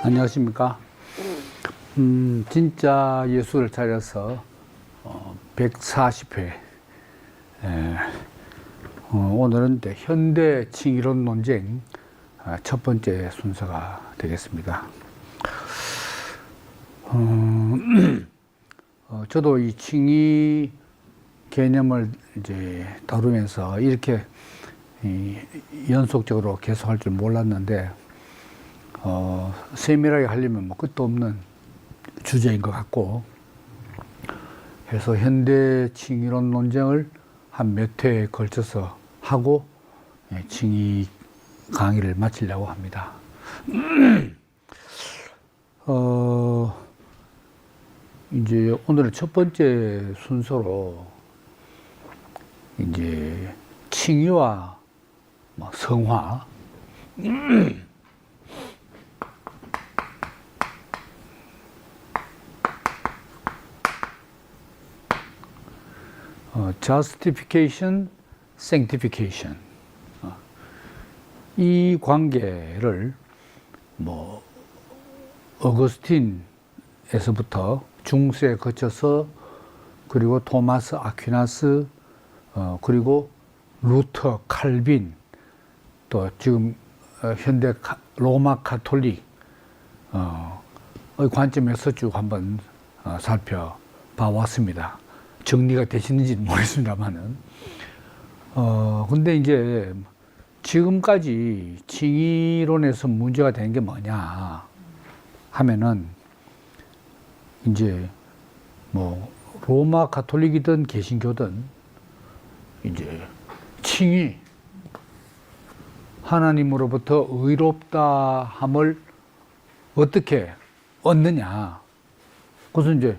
안녕하십니까. 진짜 예술을 차려서 140회. 오늘은 현대 칭의론 논쟁 첫 번째 순서가 되겠습니다. 저도 이 칭의 개념을 이제 다루면서 이렇게 연속적으로 계속할 줄 몰랐는데, 세밀하게 하려면 뭐 끝도 없는 주제인 것 같고, 해서 현대 칭의론 논쟁을 한 몇 회에 걸쳐서 하고 칭의 강의를 마치려고 합니다. 이제 오늘은 첫 번째 순서로 이제 칭의와 성화, justification, sanctification, 이 관계를 어거스틴에서부터 중세에 거쳐서, 그리고 토마스 아퀴나스, 그리고 루터, 칼빈, 또 지금 현대 로마 가톨릭 관점에서 쭉 한번 살펴봐 왔습니다. 정리가 되시는지는 모르겠습니다만은. 근데 이제 지금까지 칭의론에서 문제가 된 게 뭐냐 하면은, 이제 로마 가톨릭이든 개신교든 이제 칭의, 하나님으로부터 의롭다 함을 어떻게 얻느냐. 그래서 이제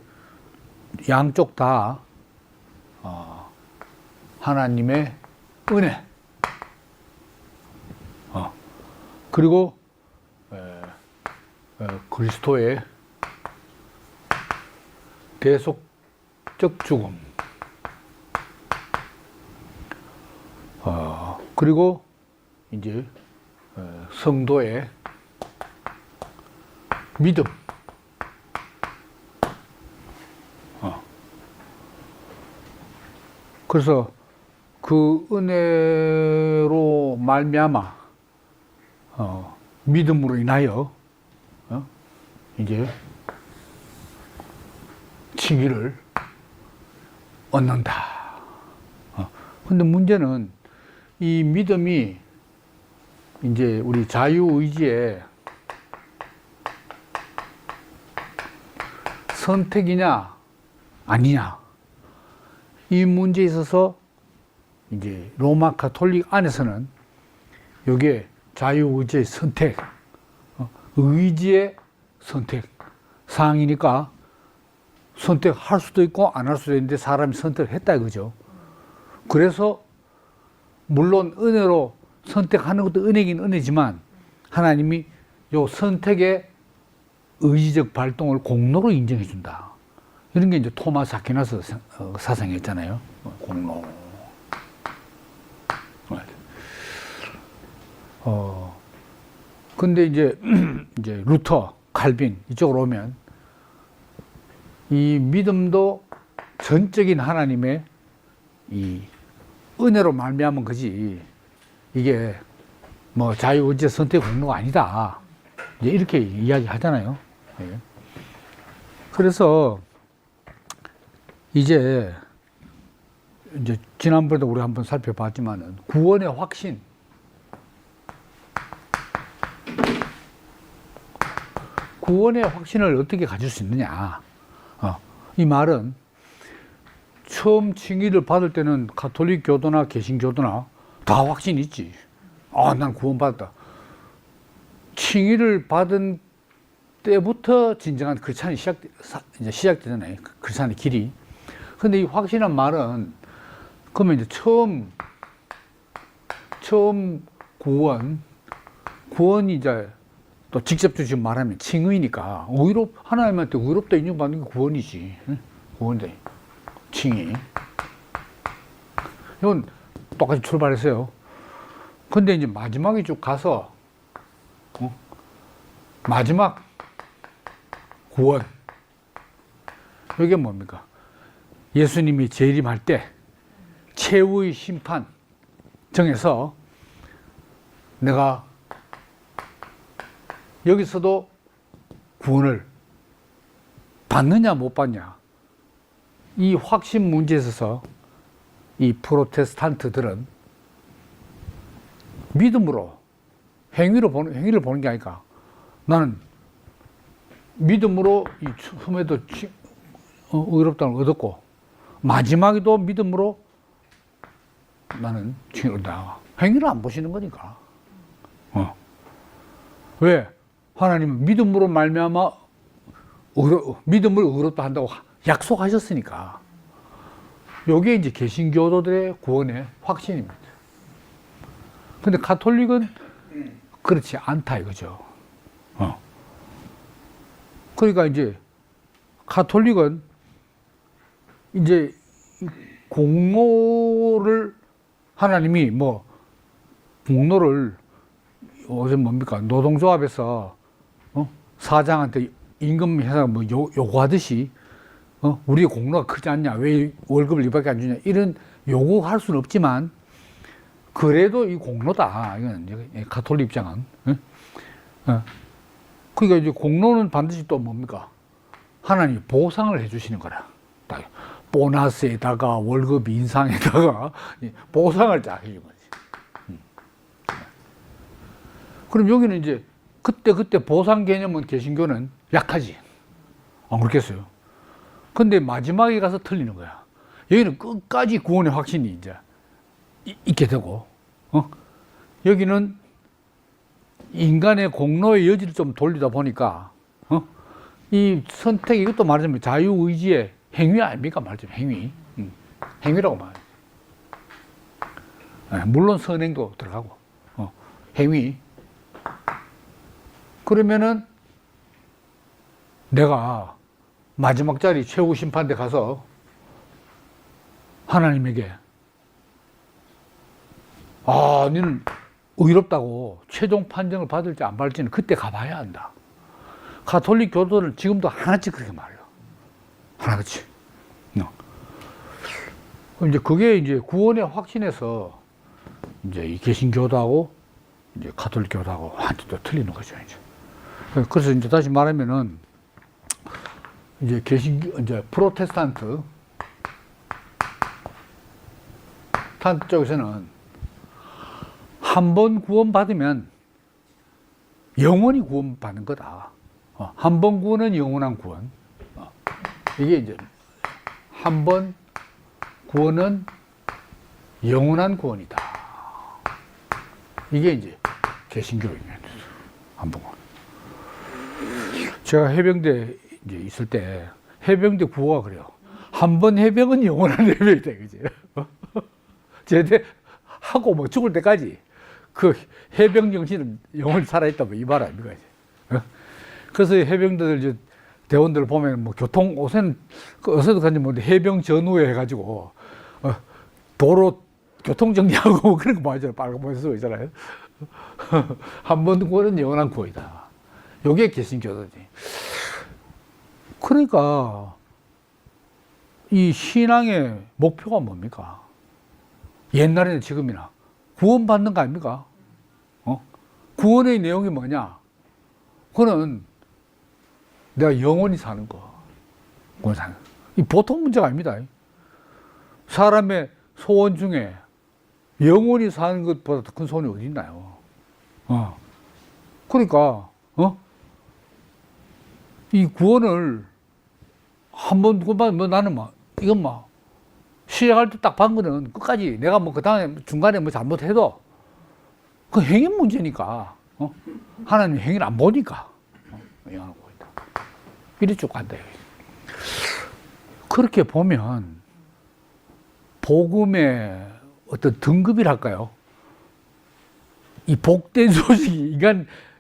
양쪽 다 하나님의 은혜, 그리고 그리스도의 대속적 죽음, 그리고 이제 성도의 믿음, 그래서 그 은혜로 말미암아 믿음으로 인하여 이제 칭의를 얻는다. 근데 문제는 이 믿음이 이제 우리 자유의지의 선택이냐 아니냐, 이 문제에 있어서 이제 로마 가톨릭 안에서는 이게 자유의지의 선택, 의지의 선택 사항이니까 선택할 수도 있고 안 할 수도 있는데 사람이 선택을 했다 이거죠. 그래서 물론 은혜로 선택하는 것도 은혜긴 은혜지만, 하나님이 요 선택의 의지적 발동을 공로로 인정해 준다. 이런 게 이제 토마스 아퀴나스 사상이었잖아요. 공로. 근데 이제 루터, 칼빈 이쪽으로 오면 이 믿음도 전적인 하나님의 이 은혜로 말미암은 거지, 이게 자유의지 선택 공로가 아니다, 이제 이렇게 이야기하잖아요. 그래서 이제 지난번에도 우리 한번 살펴봤지만은 구원의 확신, 구원의 확신을 어떻게 가질 수 있느냐. 이 말은 처음 칭의를 받을 때는 가톨릭 교도나 개신교도나 다 확신이 있지. 난 구원받았다. 칭의를 받은 때부터 진정한 크리스찬이 시작되잖아요. 크리스찬의 길이. 근데 이 확신한 말은, 그러면 이제 처음 구원이 이제 또 직접적으로 지금 말하면 칭의니까, 하나님한테 의롭다 인정받는 게 구원이지. 구원대 칭의. 이건 똑같이 출발했어요. 근데 이제 마지막에 쭉 가서 마지막 구원. 이게 뭡니까? 예수님이 재림할 때 최후의 심판 정해서 내가 여기서도 구원을 받느냐 못 받냐, 이 확신 문제에 있어서 이 프로테스탄트들은 믿음으로 행위를 보는 게 아니까, 나는 믿음으로 이 처음에도 의롭다는 걸 얻었고 마지막에도 믿음으로 나는 칭의를 얻다. 행위를 안 보시는 거니까. 왜? 하나님은 믿음으로 말미암아 믿음을 의롭다 한다고 약속하셨으니까. 이게 이제 개신교도들의 구원의 확신입니다. 근데 가톨릭은 그렇지 않다 이거죠. 그러니까 이제 가톨릭은 이제 공로를 하나님이 뭐 공로를 어제 뭡니까? 노동조합에서 사장한테 임금 회사가 뭐 요구하듯이 우리 공로가 크지 않냐, 왜 월급을 이밖에 안 주냐, 이런 요구할 수는 없지만 그래도 이 공로다. 이건 가톨릭 입장은. 그러니까 이제 공로는 반드시 또 뭡니까? 하나님이 보상을 해주시는 거라. 보너스에다가 월급 인상에다가 보상을 다 해준 거지. 그럼 여기는 이제 그때 보상 개념은 개신교는 약하지. 안 그렇겠어요? 근데 마지막에 가서 틀리는 거야. 여기는 끝까지 구원의 확신이 이제 있게 되고, 여기는 인간의 공로의 여지를 좀 돌리다 보니까, 이 선택, 이것도 말하자면 자유의지의 행위 아닙니까? 말하자면 행위. 행위라고 말해요. 물론 선행도 들어가고, 행위. 그러면은 내가 마지막 자리 최후 심판대 가서 하나님에게 너는 의롭다고 최종 판정을 받을지 안 받을지는 그때 가봐야 한다. 가톨릭 교도는 지금도 하나씩 그렇게 말해요. 하나같이. 이제 그게 이제 구원의 확신에서 이제 이 개신교도하고 이제 가톨릭 교도하고 완전히 또 틀리는 거죠, 이제. 그래서 이제 다시 말하면은 이제 이제 프로테스탄트 쪽에서는 한 번 구원받으면 영원히 구원받는 거다. 한 번 구원은 영원한 구원. 이게 이제 한 번 구원은 영원한 구원이다. 이게 이제 개신교입니다. 한 번. 제가 해병대 이제 있을 때 해병대 구호가 그래요. 한 번 해병은 영원한 해병이다, 그지? 제대하고 뭐 죽을 때까지 그 해병 정신은 영원히 살아있다, 뭐 이 말 아닙니까? 그래서 해병대들, 대원들 보면 뭐 요새는 어디서도 간지 모르는데 해병 전후회 해가지고 도로 교통 정리하고 그런 거 많이 하잖아요. 빨간 모자 쓰고 있잖아요. 한 번 구원은 영원한 구원이다. 요게 개신교도지. 그러니까 이 신앙의 목표가 뭡니까? 옛날에는 지금이나 구원받는 거 아닙니까? 구원의 내용이 뭐냐? 그거는 내가 영원히 사는 거. 이 보통 문제가 아닙니다. 사람의 소원 중에 영원히 사는 것보다 더 큰 소원이 어디 있나요? 그러니까, 이 구원을 한 번 구원받으면 뭐 나는 이건 시작할 때 딱 반 거는 끝까지 내가 그 다음에 중간에 잘못해도 그 행위 문제니까, 하나님 행위를 안 보니까, 영원한 구원이다. 이리 쭉 간다. 그렇게 보면, 복음의 어떤 등급이랄까요? 이 복된 소식이,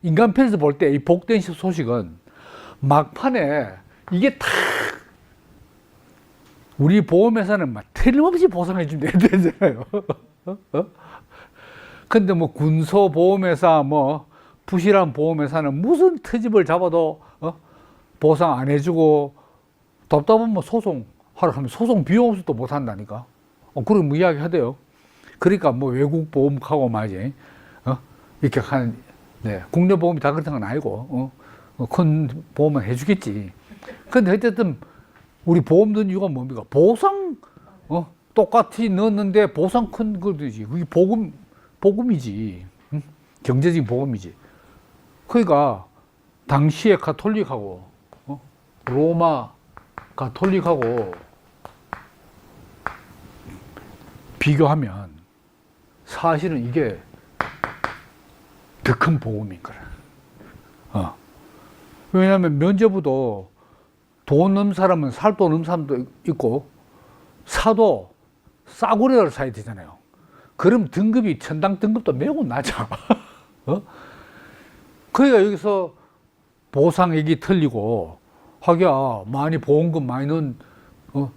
인간 편에서 볼 때 이 복된 소식은 막판에 이게 다 우리 보험회사는 틀림없이 보상해 주면 되잖아요. 근데 군소 보험회사, 부실한 보험회사는 무슨 트집을 잡아도 보상 안 해주고 답답하면 소송하러 하면 소송 비용 없이 또 못 한다니까. 그런 뭐 이야기 하대요. 그러니까 뭐 외국 보험하고 말이지. 이렇게 네, 국내 보험이 다 그런 건 아니고, 큰 보험은 해주겠지. 근데 어쨌든 우리 보험 든 이유가 뭡니까? 보상, 똑같이 넣었는데 보상 큰 거지. 그게 복음이지. 응? 경제적인 복음이지. 그러니까 당시에 가톨릭하고, 로마 가톨릭하고 비교하면 사실은 이게 더 큰 복음인 거라. 왜냐하면 면죄부도 돈 없는 사람은 살 돈 없는 사람도 있고, 사도 싸구려를 사야 되잖아요. 그럼 등급이 천당 등급도 매우 낮아. 그러니까 여기서 보상액이 틀리고, 하기야 많이 보험금 많이 넣은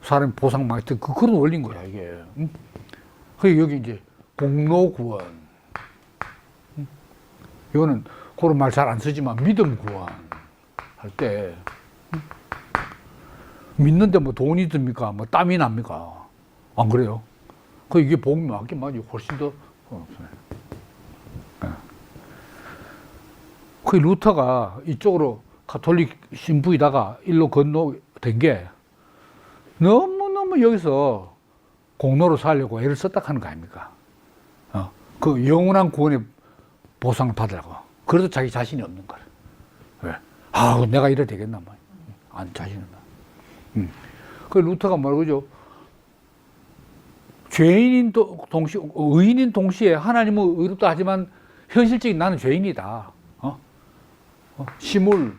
사람이 보상 많이 틀 그런 원리인 거야 이게. 그러니까 여기 이제 공로구원. 이거는 그런 말 잘 안 쓰지만 믿음 구원 할 때 믿는데 뭐 돈이 듭니까? 뭐 땀이 납니까? 안 그래요? 이게 복음이 맞긴 맞죠. 훨씬 더. 그 루터가 이쪽으로 가톨릭 신부이다가 일로 건너된 게 너무너무 여기서 공로로 살려고 애를 썼다 하는 거 아닙니까? 그 영원한 구원의 보상을 받으라고. 그래도 자기 자신이 없는 거야. 왜? 내가 이래 되겠나? 뭐. 안 자신 없나. 그 루터가 뭐라고 그러죠? 죄인인 동시에, 의인인 동시에 하나님은 의롭다 하지만 현실적인 나는 죄인이다. 시물,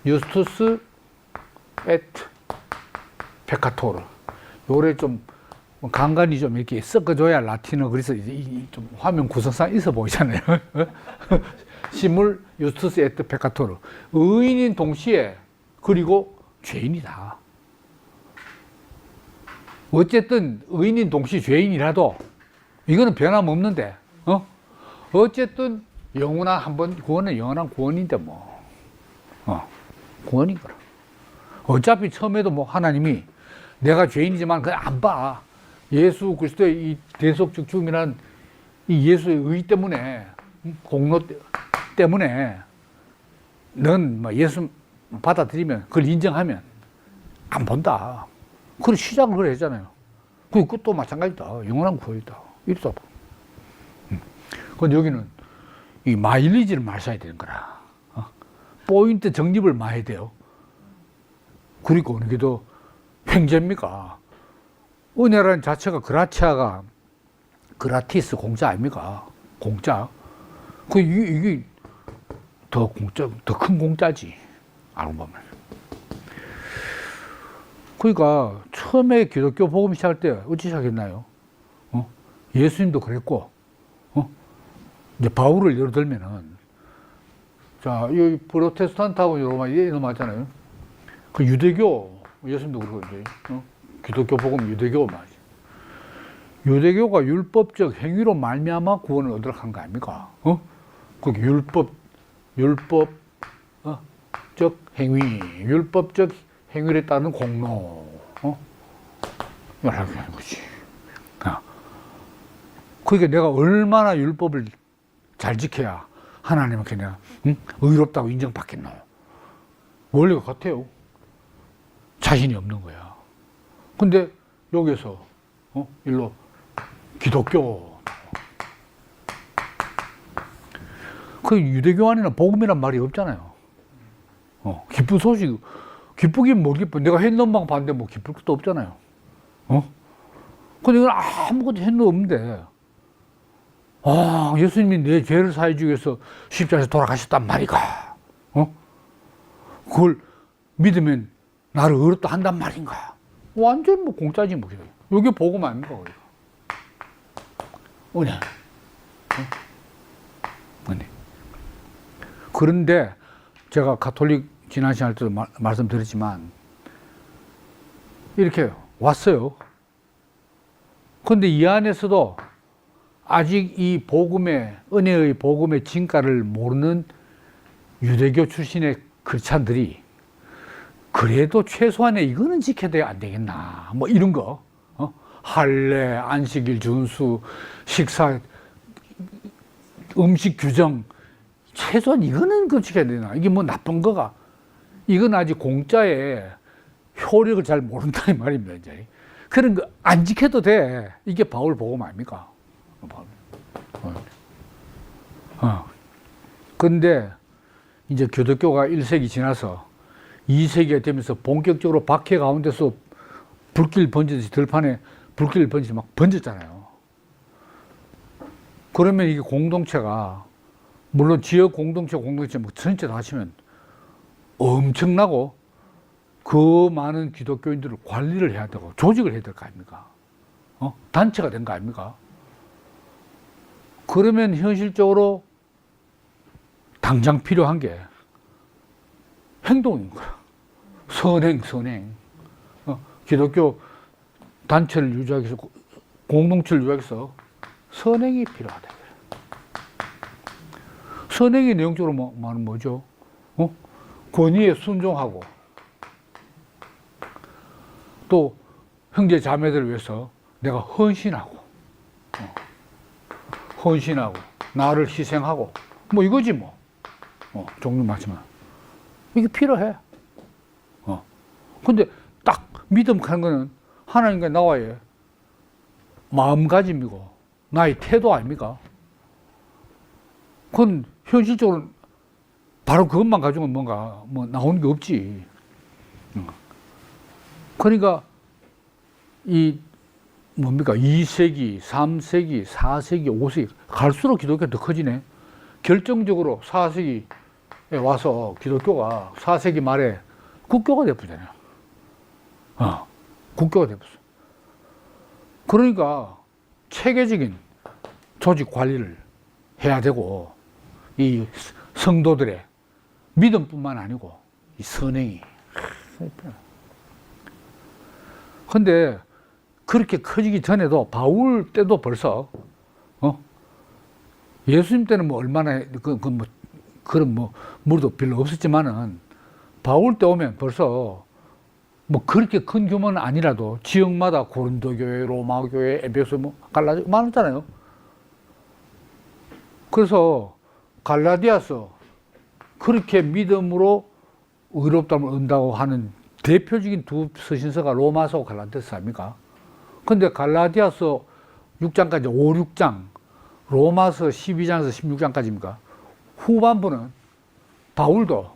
유스투스 에트 페카토르. 요래 좀 간간히 좀 이렇게 섞어줘야 라틴어 그래서 좀 화면 구성상 있어 보이잖아요. 시물 유스투스 에트 페카토르. 의인인 동시에 그리고 죄인이다. 어쨌든 의인인 동시에 죄인이라도 이거는 변함없는데 어쨌든 영원한 한번 구원은 영원한 구원인데 뭐 구원인 거라. 어차피 처음에도 뭐 하나님이 내가 죄인이지만 그냥 안 봐. 예수 그리스도의 이 대속적 죽음이란 이 예수의 의 때문에 공로 때문에 넌 뭐 예수 받아들이면 그걸 인정하면 안 본다. 그런 시작을 그래 했잖아요. 그 끝도 마찬가지다. 영원한 구원이다. 이렇다. 근데 여기는 이 마일리지를 많이 써야 되는 거라. 포인트 정립을 많이 해야 돼요. 그러니까 어느 게 더 횡재입니까? 은혜라는 자체가 그라치아가 그라티스 공짜 아닙니까? 공짜. 이게 더 공짜, 더 큰 공짜지. 알고 보면. 그러니까 처음에 기독교 복음 시작할 때 어찌 시작했나요? 예수님도 그랬고, 이제 바울을 예로 들면은, 자, 여기 프로테스탄트하고 이런 맞잖아요. 그 유대교, 예수님도 그러고 이제, 기독교 복음 유대교 말이지. 유대교가 율법적 행위로 말미암아 구원을 얻으라고 한 거 아닙니까? 그 율법적 행위, 율법적 행위에 따른 공로, 이걸 하게 하는 거지. 그러니까 내가 얼마나 율법을 잘 지켜야 하나님은 그냥 의롭다고 인정받겠노? 원리가 같아요. 자신이 없는 거야. 근데 여기서 일로 기독교, 그 유대교 안에는 복음이란 말이 없잖아요. 기쁜 소식, 기쁘긴 뭐 기뻐. 내가 햇놈만 봤는데 뭐 기쁠 것도 없잖아요. 근데 이건 아무것도 햇놈 없는데, 예수님이 내 죄를 사해주기 위해서 십자가에서 돌아가셨단 말이가. 그걸 믿으면 나를 의롭다 한단 말인가. 완전 뭐 공짜지 뭐. 이게 복음 아닙니까? 은혜. 은혜. 그런데 제가 가톨릭 지난 시간 때도 말씀드렸지만 이렇게 왔어요. 그런데 이 안에서도 아직 이 복음의, 은혜의 복음의 진가를 모르는 유대교 출신의 크리스찬들이 그래도 최소한의 이거는 지켜야 안 되겠나, 뭐 이런 거, 할례, 안식일 준수, 식사, 음식 규정, 최소한 이거는 그 지켜야 되나. 이게 뭐 나쁜 거가, 이건 아직 공짜에 효력을 잘 모른다 이 말입니다. 이제 그런 거 안 지켜도 돼. 이게 바울 복음 아닙니까? 근데 이제 기독교가 1세기 지나서 2세기가 되면서 본격적으로 박해 가운데서 불길 번지듯이 들판에 불길 번지듯이 막 번졌잖아요. 그러면 이게 공동체가, 물론 지역 공동체 뭐 전체 다 하시면 엄청나고 그 많은 기독교인들을 관리를 해야 되고 조직을 해야 될 거 아닙니까? 단체가 된 거 아닙니까? 그러면 현실적으로 당장 필요한 게 행동인 거야. 선행. 기독교 단체를 유지하기 위해서, 공동체를 유지하기 위해서 선행이 필요하다. 선행의 내용적으로 말은 뭐죠? 권위에 순종하고, 또 형제 자매들을 위해서 내가 헌신하고, 나를 희생하고, 뭐 이거지 뭐. 종류 많지만 이게 필요해. 근데 딱 믿음 하는 거는 하나님과 나와의 마음가짐이고 나의 태도 아닙니까? 그건 현실적으로 바로 그것만 가지고는 뭔가 뭐 나오는 게 없지. 그러니까 이 뭡니까? 2세기, 3세기, 4세기, 5세기 갈수록 기독교가 더 커지네. 결정적으로 4세기에 와서 기독교가 4세기 말에 국교가 되었잖아요. 국교가 되었어. 그러니까 체계적인 조직 관리를 해야 되고, 이 성도들의 믿음뿐만 아니고 이 선행이. 근데 그렇게 커지기 전에도 바울 때도 벌써 예수님 때는 뭐 얼마나 그런 무리도 별로 없었지만은 바울 때 오면 벌써 뭐 그렇게 큰 규모는 아니라도 지역마다 고린도 교회, 로마 교회, 에베소 갈라디아 많았잖아요. 그래서 갈라디아서 그렇게 믿음으로 의롭다함을 얻는다고 하는 대표적인 두 서신서가 로마서하고 갈라디아서 아닙니까? 근데 갈라디아서 6장까지 5, 6장, 로마서 12장에서 16장까지입니까? 후반부는 바울도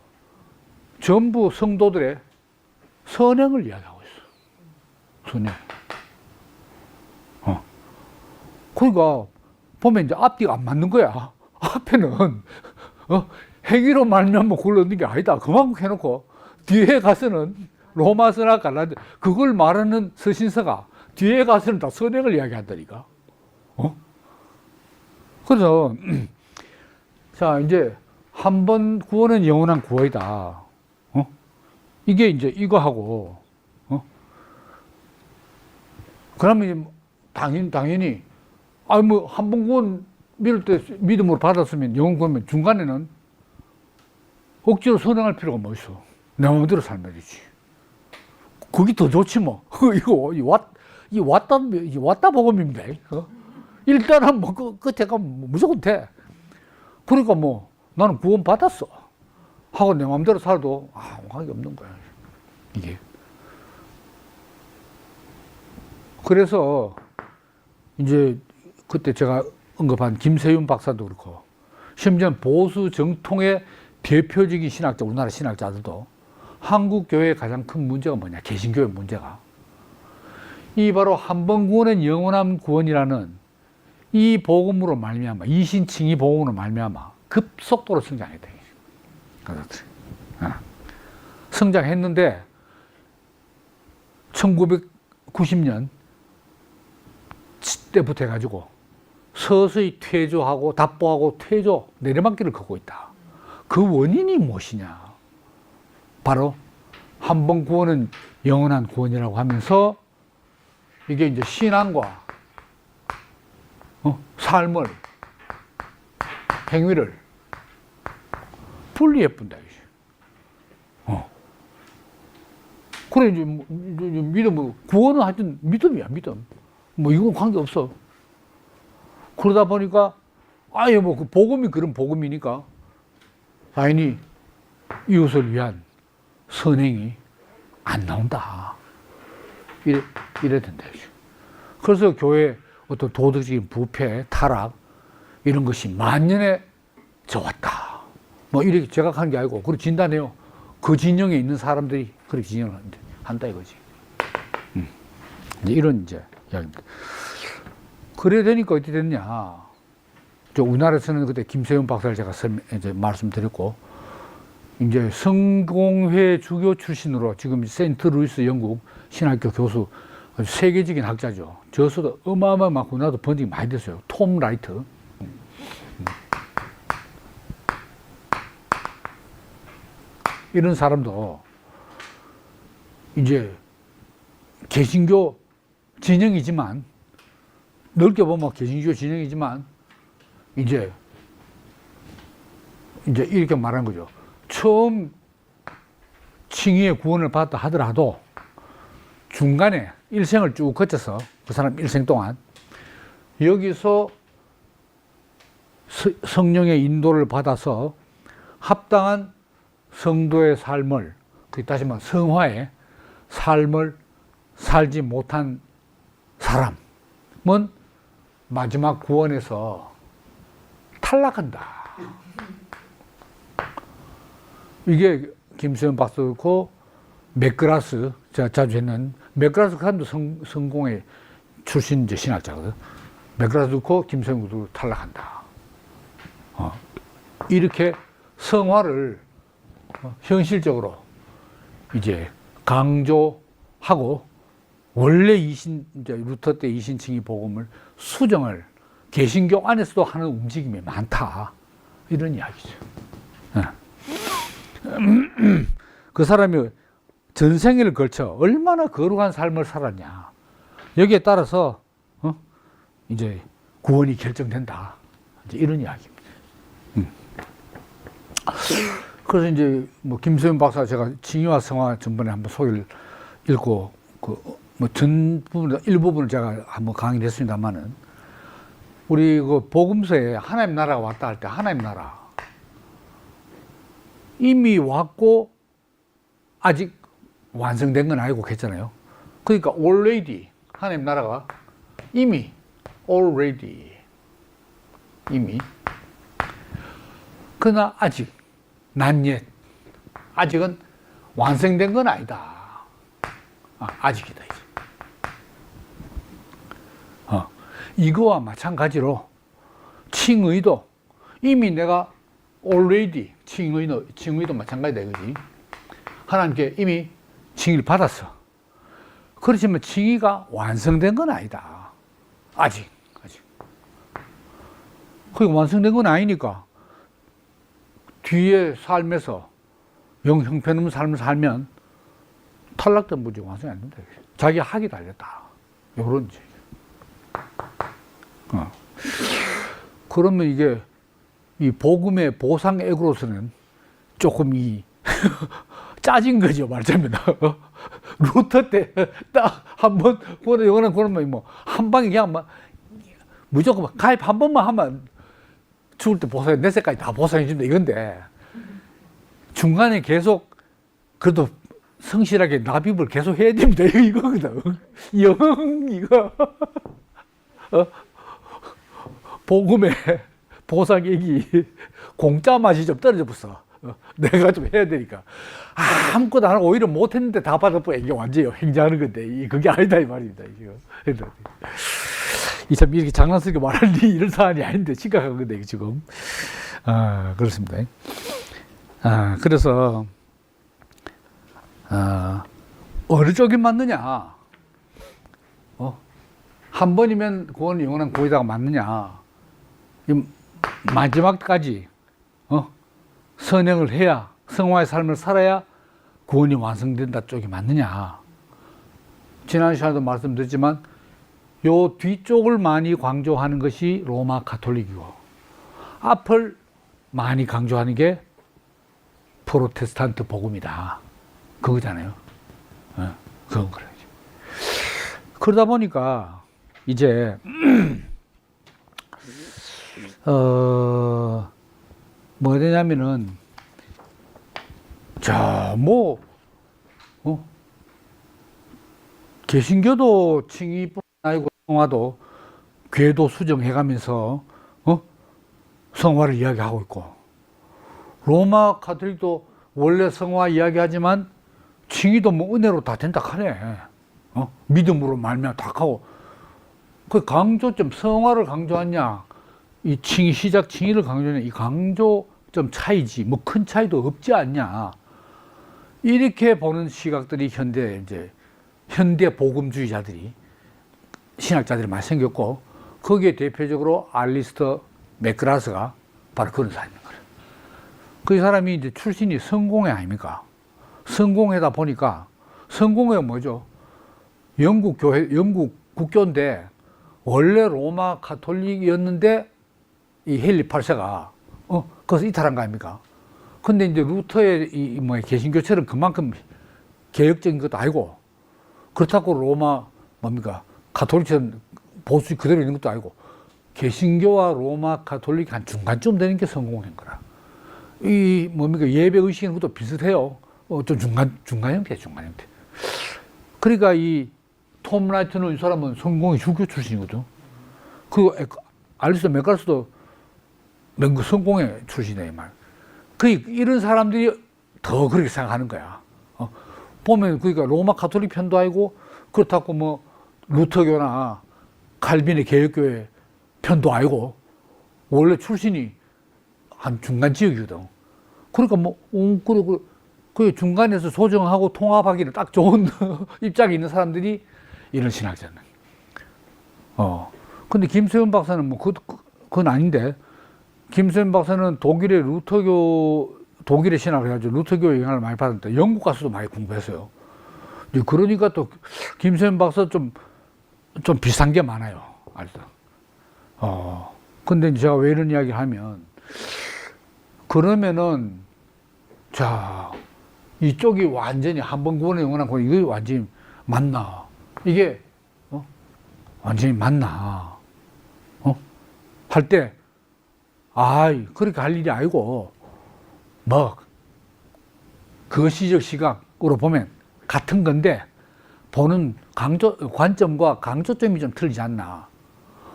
전부 성도들의 선행을 이야기하고 있어. 선행. 그러니까 보면 이제 앞뒤가 안 맞는 거야. 앞에는 행위로 말미암아 그걸 얻는 게 아니다. 그만큼 해놓고 뒤에 가서는 로마서나 갈라디아 그걸 말하는 서신서가 뒤에 가서는 다 선행을 이야기한다니까. 그래서 자 이제 한 번 구원은 영원한 구원이다. 이게 이제 이거 하고 그러면 당연히 뭐 한 번 구원 믿을 때 믿음으로 받았으면 영원 구원이면 중간에는 억지로 선행할 필요가 뭐 있어. 내 마음대로 살면 되지. 그게 더 좋지 뭐. 이거 왔다 복음입니다. 일단은 뭐 끝에 가면 무조건 돼. 그러니까 뭐 나는 구원 받았어 하고 내 마음대로 살아도 관계 없는 거야 이게. 그래서 이제 그때 제가 언급한 김세윤 박사도 그렇고, 심지어 보수 정통의 대표적인 신학자, 우리나라 신학자들도 한국 교회의 가장 큰 문제가 뭐냐, 개신교의 문제가 이 바로 한 번 구원은 영원한 구원이라는 이 복음으로 말미암아, 이신칭의 복음으로 말미암아 급속도로 성장했다. 성장했는데 1990년 때부터 해가지고 서서히 퇴조하고 답보하고 퇴조 내리막길을 걷고 있다. 그 원인이 무엇이냐? 바로 한 번 구원은 영원한 구원이라고 하면서 이게 이제 신앙과 삶을, 행위를 분리해본다. 그래, 이제, 믿음, 구원은 하여튼 믿음이야, 믿음. 뭐, 이건 관계없어. 그러다 보니까, 아예 뭐, 그 복음이 그런 복음이니까, 당연히 이웃을 위한 선행이 안 나온다. 이래 된다. 그래서 교회 어떤 도덕적인 부패, 타락, 이런 것이 만년에 져왔다. 뭐, 이렇게 제각하는 게 아니고, 그리고 진단해요. 그 진영에 있는 사람들이 그렇게 진영을 한다 이거지. 이제 이런 이제 이야기입니다. 그래 되니까 어떻게 됐냐. 우리나라에서는 그때 김세윤 박사를 제가 이제 말씀드렸고, 이제 성공회 주교 출신으로 지금 세인트 루이스 영국 신학교 교수, 아주 세계적인 학자죠. 저서도 어마어마하고 나도 번역이 많이 됐어요. 톰 라이트. 이런 사람도 이제 개신교 진영이지만, 넓게 보면 개신교 진영이지만, 이제 이렇게 말하는 거죠. 처음 칭의의 구원을 받았다 하더라도 중간에 일생을 쭉 거쳐서 그 사람 일생 동안 여기서 성령의 인도를 받아서 합당한 성도의 삶을, 다시 말해 성화의 삶을 살지 못한 사람은 마지막 구원에서 탈락한다. 이게 김수현 박사도 그렇고, 맥그라스, 제가 자주 했는, 맥그라스 그 사람도 성공의 출신 이제 신학자거든. 맥그라스도 그렇고, 김수현도 탈락한다. 이렇게 성화를 현실적으로 이제 강조하고, 원래 이제 루터 때 이신칭의 복음을 수정을 개신교 안에서도 하는 움직임이 많다. 이런 이야기죠. 그 사람이 전생을 걸쳐 얼마나 거룩한 삶을 살았냐. 여기에 따라서, 이제 구원이 결정된다. 이제 이런 이야기입니다. 그래서 이제 뭐 김수현 박사 제가 징의와 성화 전번에 한번 소개를 읽고, 뭐 전 부분, 일부분을 제가 한번 강의를 했습니다만은, 우리 그 복음서에 하나님 나라가 왔다 할 때 하나님 나라 이미 왔고 아직 완성된 건 아니고 했잖아요. 그러니까 already 하나님 나라가 이미 already 이미, 그러나 아직 not yet, 아직은 완성된 건 아니다. 아직이다 이제. 이거와 마찬가지로 칭의도 이미 내가 already 칭의도 마찬가지다 이거지. 하나님께 이미 칭의를 받았어. 그렇지만 칭의가 완성된 건 아니다. 아직. 그게 완성된 건 아니니까 뒤에 삶에서 형편없는 삶을 살면 탈락된 분이 완성이 안 된다. 자기 학이 달렸다. 요런 지. 그러면 이게 이 복음의 보상액으로서는 조금 짜진 거죠, 말하자면. 루터 때 딱 한 번, 그러면 뭐, 한 방에 그냥 막, 무조건 가입 한 번만 하면 죽을 때 보상해, 내 새까지 다 보상해준다, 이건데, 중간에 계속, 그래도 성실하게 납입을 계속 해야 됩니다. 이거거든. 이거. 복음의 보상액이 공짜 맛이 좀 떨어져 버렸어. 내가 좀 해야 되니까. 아무것도 안 하고 오히려 못했는데 다 받아보야 이게 완전히 행자하는 건데, 그게 아니다, 이 말입니다. 참 이렇게 장난스럽게 말할 이런 사안이 아닌데, 심각한 건데, 지금. 그렇습니다. 그래서, 어느 쪽이 맞느냐? 한 번이면 구원 영원한 구원이다가 맞느냐? 마지막까지 선행을 해야, 성화의 삶을 살아야 구원이 완성된다 쪽이 맞느냐? 지난 시간에도 말씀드렸지만 요 뒤쪽을 많이 강조하는 것이 로마 가톨릭이고, 앞을 많이 강조하는 게 프로테스탄트 복음이다. 그거잖아요. 그건 그래요. 그러다 보니까 이제 뭐가 되냐면은 개신교도 칭의뿐 아니고 성화도 궤도 수정해가면서 성화를 이야기하고 있고, 로마 가톨릭도 원래 성화 이야기하지만 칭의도 뭐 은혜로 다 된다 하네. 믿음으로 말미암아 다 하고, 그 강조점, 성화를 강조하냐, 이 칭의 시작 칭의를 강조하냐, 이 강조점 차이지 뭐 큰 차이도 없지 않냐, 이렇게 보는 시각들이 현대 복음주의자들이, 신학자들이 많이 생겼고, 거기에 대표적으로 알리스터 맥그라스가 바로 그런 사람인 거예요. 그 사람이 이제 출신이 성공회 아닙니까? 성공회다 보니까, 성공회가 뭐죠? 영국 국교인데 원래 로마 가톨릭이었는데 이 헨리 8세가 거기서 이탈한 거 아닙니까? 근데 이제 루터의 개신교처럼 그만큼 개혁적인 것도 아니고, 그렇다고 로마 가톨릭처럼 보수 그대로 있는 것도 아니고, 개신교와 로마 가톨릭이 한 중간쯤 되는 게 성공인 거라. 예배 의식인 것도 비슷해요. 좀 중간 형태. 그러니까 이 톰 라이트는, 이 사람은 성공의 주교 출신이거든. 알리스터 맥가르스도 성공의 출신이에요, 이런 사람들이 더 그렇게 생각하는 거야. 보면, 그러니까 로마 가톨릭 편도 아니고, 그렇다고 뭐, 루터교나 칼빈의 개혁교회 편도 아니고, 원래 출신이 한 중간 지역이거든. 그러니까 그 중간에서 소정하고 통합하기는 딱 좋은 입장에 있는 사람들이 이런 신학자는. 근데 김세현 박사는 그건 아닌데, 김세현 박사는 독일의 신학을 해가지고 루터교의 영향을 많이 받았는데, 영국 가서도 많이 공부했어요. 그러니까 또 김세현 박사 좀 비슷한 게 많아요. 근데 제가 왜 이런 이야기를 하면, 그러면은, 이쪽이 완전히 한 번 구원에 영원한 구원, 이게 완전히 맞나? 이게, 완전히 맞나? 할 때, 그렇게 할 일이 아니고, 그 시각으로 보면 같은 건데, 보는 관점과 강조점이 좀 틀리지 않나?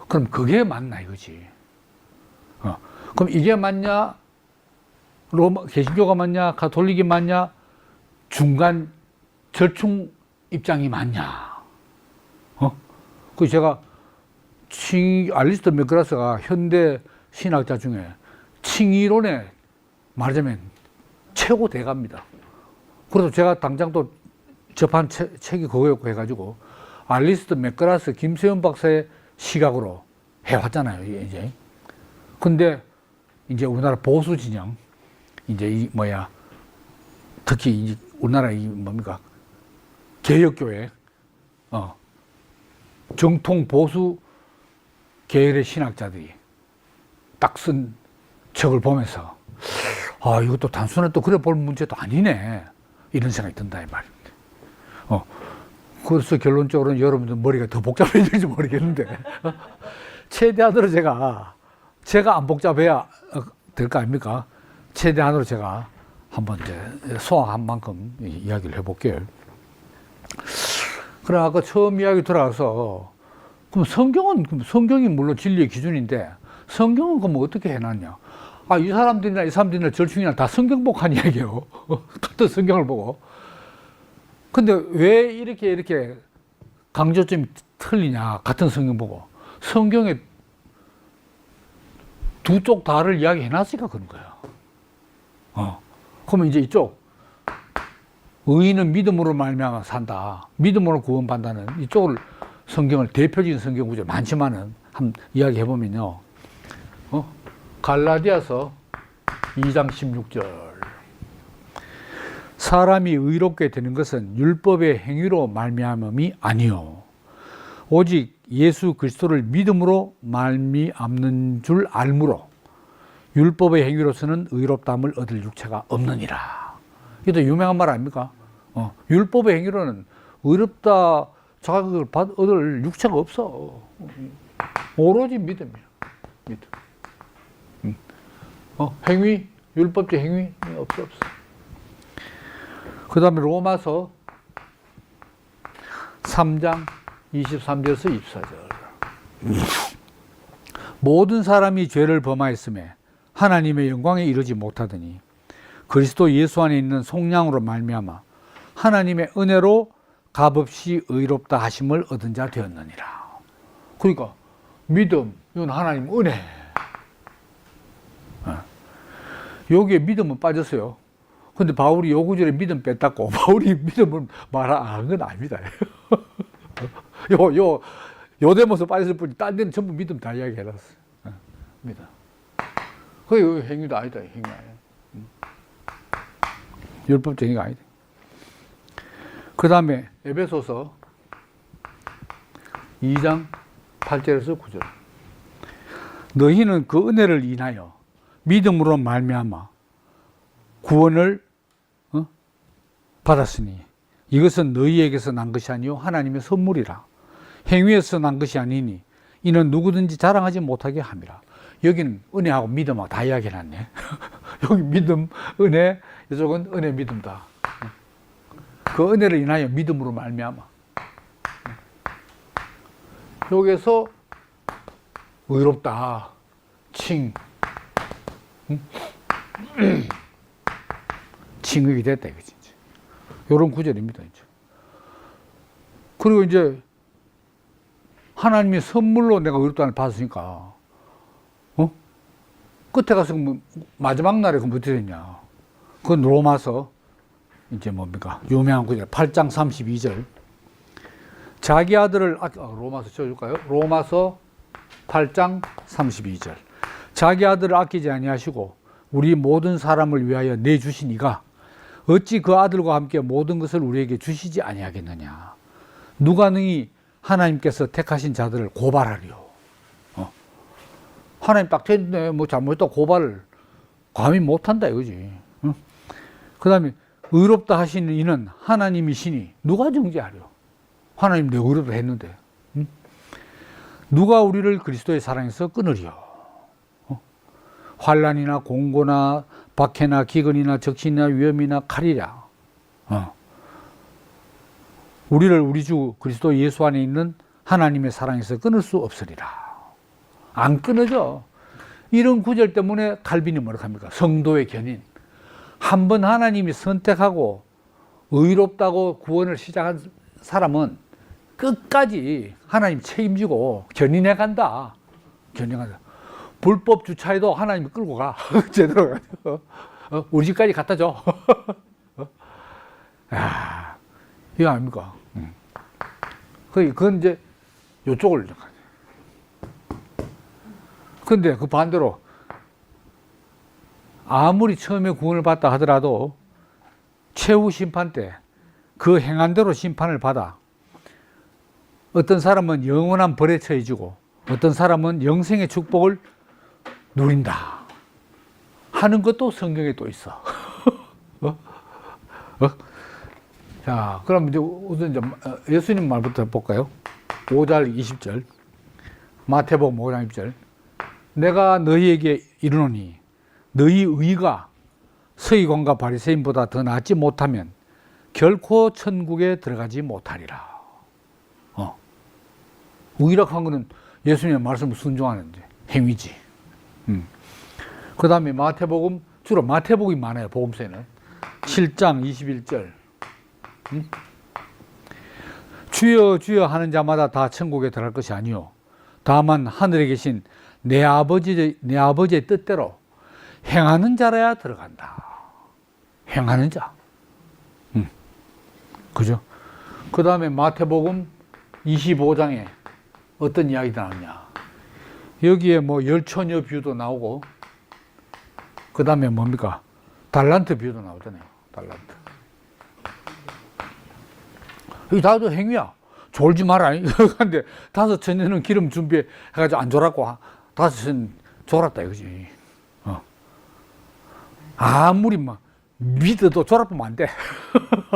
그럼 그게 맞나 이거지. 그럼 이게 맞냐? 개신교가 맞냐? 가톨릭이 맞냐? 중간 절충 입장이 맞냐? 제가 알리스터 맥그라스가 현대 신학자 중에 칭의론에 말하자면 최고 대가입니다. 그래서 제가 당장 또 접한 책이 그거였고 해가지고, 알리스터 맥그라스, 김세현 박사의 시각으로 해왔잖아요, 이제. 근데 이제 우리나라 보수 진영, 특히 우리나라 개혁교회, 정통 보수 계열의 신학자들이 딱 쓴 책을 보면서, 이것도 단순히 또 그래 볼 문제도 아니네, 이런 생각이 든다, 이 말입니다. 그래서 결론적으로는 여러분들 머리가 더 복잡해질지 모르겠는데, 최대한으로 제가 안 복잡해야 될 거 아닙니까? 최대한으로 제가 한번 이제 소화한 만큼 이야기를 해볼게요. 그럼 아까 처음 이야기 들어가서, 그럼 성경이 물론 진리의 기준인데, 성경은 그럼 어떻게 해놨냐? 이 사람들이나 절충이나 다 성경 보고 한 이야기예요. 같은 성경을 보고. 근데 왜 이렇게 강조점이 틀리냐? 같은 성경 보고. 성경에 두 쪽 다를 이야기 해놨으니까 그런 거예요. 그러면 이제 이쪽, 의인은 믿음으로 말미암아 산다, 믿음으로 구원받는다는 이쪽을, 성경을, 대표적인 성경 구절 많지만은 한번 이야기해 보면요, 갈라디아서 2장 16절, 사람이 의롭게 되는 것은 율법의 행위로 말미암음이 아니요 오직 예수 그리스도를 믿음으로 말미암는 줄 알므로 율법의 행위로서는 의롭다함을 얻을 육체가 없느니라. 이것도 유명한 말 아닙니까? 율법의 행위로는 의롭다 자격을 얻을 육체가 없어. 오로지 믿음이야. 믿음. 행위, 율법적 행위 없어. 그 다음에 로마서 3장 23절에서 24절. 모든 사람이 죄를 범하였음에 하나님의 영광에 이르지 못하더니 그리스도 예수 안에 있는 속량으로 말미암아 하나님의 은혜로 값없이 의롭다 하심을 얻은 자 되었느니라. 그러니까 믿음, 이건 하나님 은혜. 여기에 믿음은 빠졌어요. 근데 바울이 요 구절에 믿음 뺐다고 바울이 믿음을 말한 건 아닙니다. 요 데모서 빠졌을 뿐이 딴 데는 전부 믿음 다 이야기해놨어. 믿음. 그게 행위도 아니다. 행위 아니야. 율법적 행위가 아니다. 그 다음에 에베소서 2장 8절에서 9절. 너희는 그 은혜를 인하여 믿음으로 말미암아 구원을 받았으니 이것은 너희에게서 난 것이 아니요 하나님의 선물이라. 행위에서 난 것이 아니니 이는 누구든지 자랑하지 못하게 함이라. 여기는 은혜하고 믿음하고 다 이야기해놨네. 여기 믿음, 은혜, 이쪽은 은혜, 믿음다. 그 은혜를 인하여 믿음으로 말미암아. 여기에서 의롭다, 칭, 칭의가 됐다 이거지. 이런 구절입니다. 이제. 그리고 이제 하나님의 선물로 내가 의롭다를 받았으니까, 끝에 가서 마지막 날에 그럼 어떻게 됐냐? 그건 로마서 이제 뭡니까? 유명한 구절 8장 32절. 자기 아들을 로마서 쳐줄까요? 로마서 8장 32절. 자기 아들을 아끼지 아니하시고 우리 모든 사람을 위하여 내주시니가 어찌 그 아들과 함께 모든 것을 우리에게 주시지 아니하겠느냐. 누가 능히 하나님께서 택하신 자들을 고발하리요. 하나님 딱 됐네, 뭐 잘못했다 고발을 감히 못한다 이거지. 그 다음에 의롭다 하시는 이는 하나님이시니 누가 정죄하려. 하나님 내가 의롭다 했는데. 누가 우리를 그리스도의 사랑에서 끊으리요. 환난이나 공고나 박해나 기근이나 적신이나 위험이나 칼이랴. 우리를 우리 주 그리스도 예수 안에 있는 하나님의 사랑에서 끊을 수 없으리라. 안 끊어져. 이런 구절 때문에 칼빈이 뭐라고 합니까? 성도의 견인. 한번 하나님이 선택하고 의롭다고 구원을 시작한 사람은 끝까지 하나님 책임지고 견인해 간다. 견인한다. 불법 주차해도 하나님이 끌고 가. 제대로 가죠. 우리 집까지 갖다 줘. 이거 아닙니까? 그건 이제 요쪽을. 근데 그 반대로 아무리 처음에 구원을 받다 하더라도 최후 심판 때 그 행한 대로 심판을 받아 어떤 사람은 영원한 벌에 처해지고 어떤 사람은 영생의 축복을 누린다 하는 것도 성경에 또 있어. 자, 그럼 이제 우선 이제 예수님 말부터 볼까요? 5절 20절. 마태복음 5장 20절. 내가 너희에게 이르노니 너희 의가 서기관과 바리새인보다 더 낫지 못하면 결코 천국에 들어가지 못하리라. 의락한 거는 예수님의 말씀을 순종하는 행위지. 그 다음에 마태복음, 주로 마태복음이 많아요. 복음서에는 7장 21절. 주여 주여 하는 자마다 다 천국에 들어갈 것이 아니요 다만 하늘에 계신 내 아버지의 뜻대로 행하는 자라야 들어간다. 행하는 자. 그죠? 그 다음에 마태복음 25장에 어떤 이야기가 나오냐. 여기에 뭐 열처녀 비유도 나오고, 그 다음에 뭡니까? 달란트 비유도 나오잖아요. 달란트. 이게 다도 행위야. 졸지 마라. 근데 5처녀는 기름 준비해가지고 안 졸았고, 5처녀는 졸았다 이거지. 아무리 막 믿어도 졸아보면 안 돼.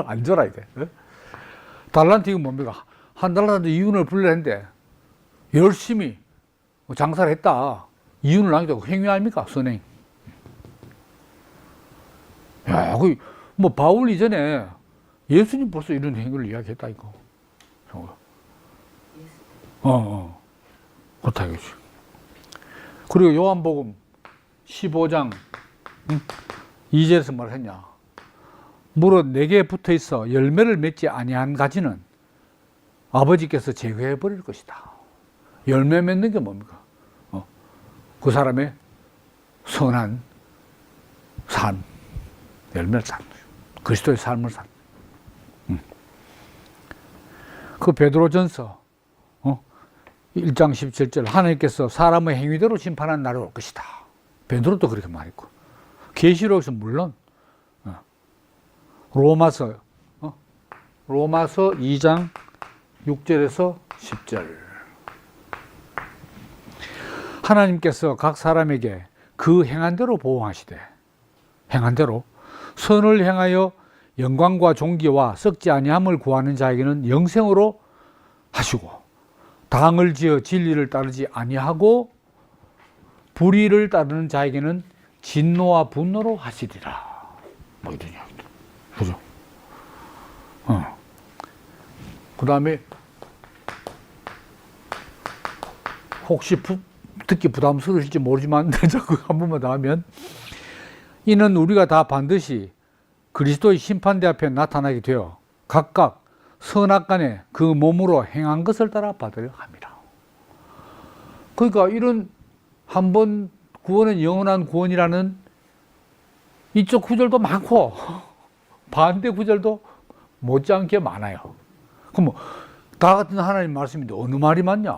안 졸아야 돼. 달란트 이건 뭡니까? 한 달란트 이윤을 불렸는데 열심히 장사를 했다. 이윤을 남기고 행위 아닙니까? 선행. 야, 뭐 바울 이전에 예수님 벌써 이런 행위를 이야기했다 이거. 그렇다 이거지. 그리고 요한복음 15장 2절에서 뭘 했냐? 무릇 내게 붙어 있어 열매를 맺지 아니한 가지는 아버지께서 제거해 버릴 것이다. 열매 맺는 게 뭡니까? 그 사람의 선한 삶, 열매를 삶, 그리스도의 삶을 삶. 그 베드로전서 1장 17절 하나님께서 사람의 행위대로 심판하는 날이 올 것이다. 베드로도 그렇게 말했고 계시록에서 물론 로마서 2장 6절에서 10절 하나님께서 각 사람에게 그 행한 대로 보응하시되 행한 대로 선을 행하여 영광과 존귀와 썩지 아니함을 구하는 자에게는 영생으로 하시고 당을 지어 진리를 따르지 아니하고 불의를 따르는 자에게는 진노와 분노로 하시리라. 뭐 이런 이야기들. 그죠? 그 다음에 혹시 듣기 부담스러우실지 모르지만 자꾸 한 번만 더 하면 이는 우리가 다 반드시 그리스도의 심판대 앞에 나타나게 되어 각각 선악간에 그 몸으로 행한 것을 따라 받으려 합니다. 그러니까 이런 한 번 구원은 영원한 구원이라는 이쪽 구절도 많고 반대 구절도 못지않게 많아요. 그럼 뭐 다 같은 하나님 말씀인데 어느 말이 맞냐?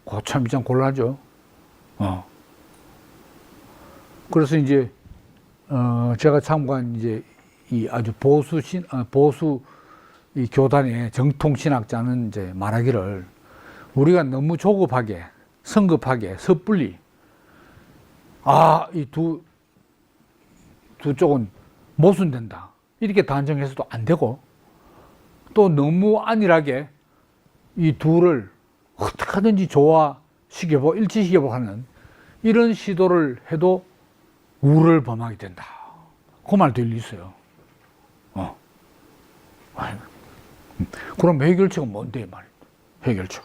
그거 참 곤란하죠. 그래서 이제 제가 참고한 이제 이 아주 보수 이 교단의 정통 신학자는 이제 말하기를 우리가 너무 조급하게 성급하게 섣불리 이 두 쪽은 모순된다 이렇게 단정해서도 안 되고 또 너무 안일하게 이 둘을 어떻게 하든지 조화시켜보고 일치시켜보고 하는 이런 시도를 해도 우를 범하게 된다. 그 말도 일리 있어요. 그럼 해결책은 뭔데 말이야. 해결책.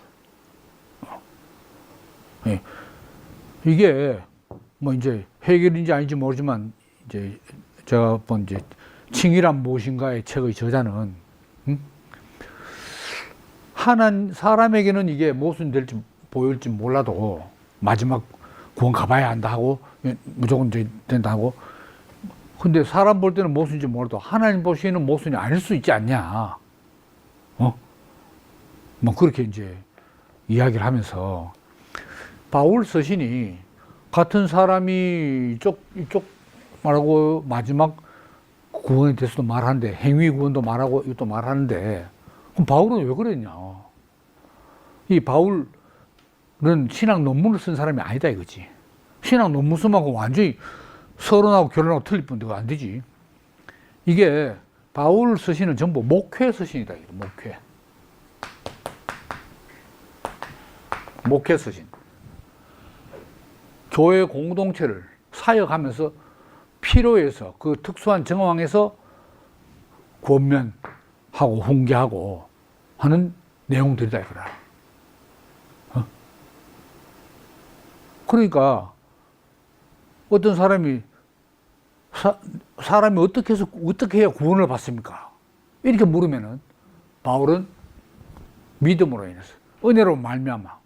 이게 뭐 이제 해결인지 아닌지 모르지만 이제 제가 본 이제 칭의란 무엇인가의 책의 저자는 사람에게는 이게 모순될지 보일지 몰라도 마지막 구원 가봐야 한다 하고 무조건 된다 하고 근데 사람 볼 때는 모순인지 몰라도 하나님 보시기에는 모순이 아닐 수 있지 않냐. 뭐 그렇게 이제 이야기를 하면서 바울 서신이 같은 사람이 이쪽 말하고 마지막 구원에 대해서도 말하는데 행위 구원도 말하고 이것도 말하는데 그럼 바울은 왜 그랬냐. 이 바울은 신학 논문을 쓴 사람이 아니다 이거지. 신학 논문 쓰면 완전히 서론하고 결론하고 틀릴 뿐인데 그거 안 되지. 이게 바울 서신은 전부 목회 서신이다. 목회 서신. 교회 공동체를 사역하면서 필요해서 그 특수한 정황에서 권면하고 훈계하고 하는 내용들이다 이거라. 그러니까 어떤 사람이 사람이 어떻게 해야 구원을 받습니까? 이렇게 물으면은 바울은 믿음으로 인해서 은혜로 말미암아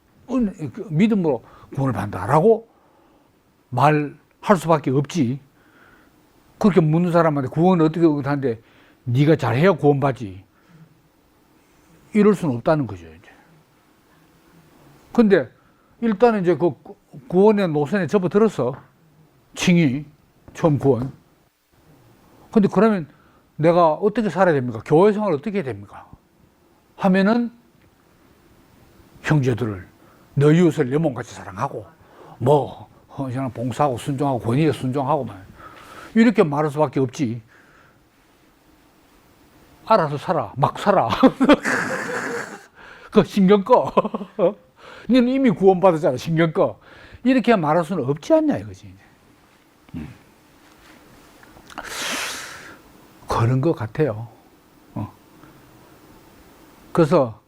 믿음으로 구원을 받는다라고 말할 수밖에 없지. 그렇게 묻는 사람한테 구원을 어떻게 하는데 네가 잘해야 구원받지. 이럴 수는 없다는 거죠. 이제. 근데 일단은 이제 그 구원의 노선에 접어들어서 칭의 처음 구원. 근데 그러면 내가 어떻게 살아야 됩니까? 교회 생활을 어떻게 해야 됩니까? 하면은 형제들을 너 이웃을 내 몸같이 사랑하고 뭐 봉사하고 순종하고 권위에 순종하고 말 이렇게 말할 수밖에 없지. 알아서 살아. 막 살아. 그 신경 꺼. 너는 이미 구원받았잖아. 신경 꺼. 이렇게 말할 수는 없지 않냐 이거지. 그런 것 같아요. 그래서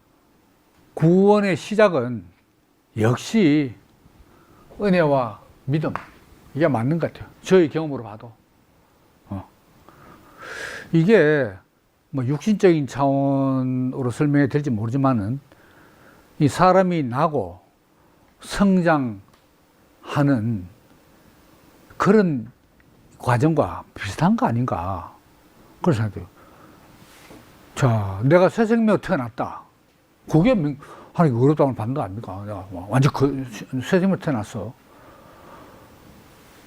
구원의 시작은 역시 은혜와 믿음, 이게 맞는 것 같아요. 저의 경험으로 봐도. 이게 뭐 육신적인 차원으로 설명이 될지 모르지만은 이 사람이 나고 성장하는 그런 과정과 비슷한 거 아닌가 그런 생각이 들어요. 자, 내가 새 생명으로 태어났다. 그게 하나님 어렵다는 반도 아닙니까? 내가 완전 새 생명으로 태어났어.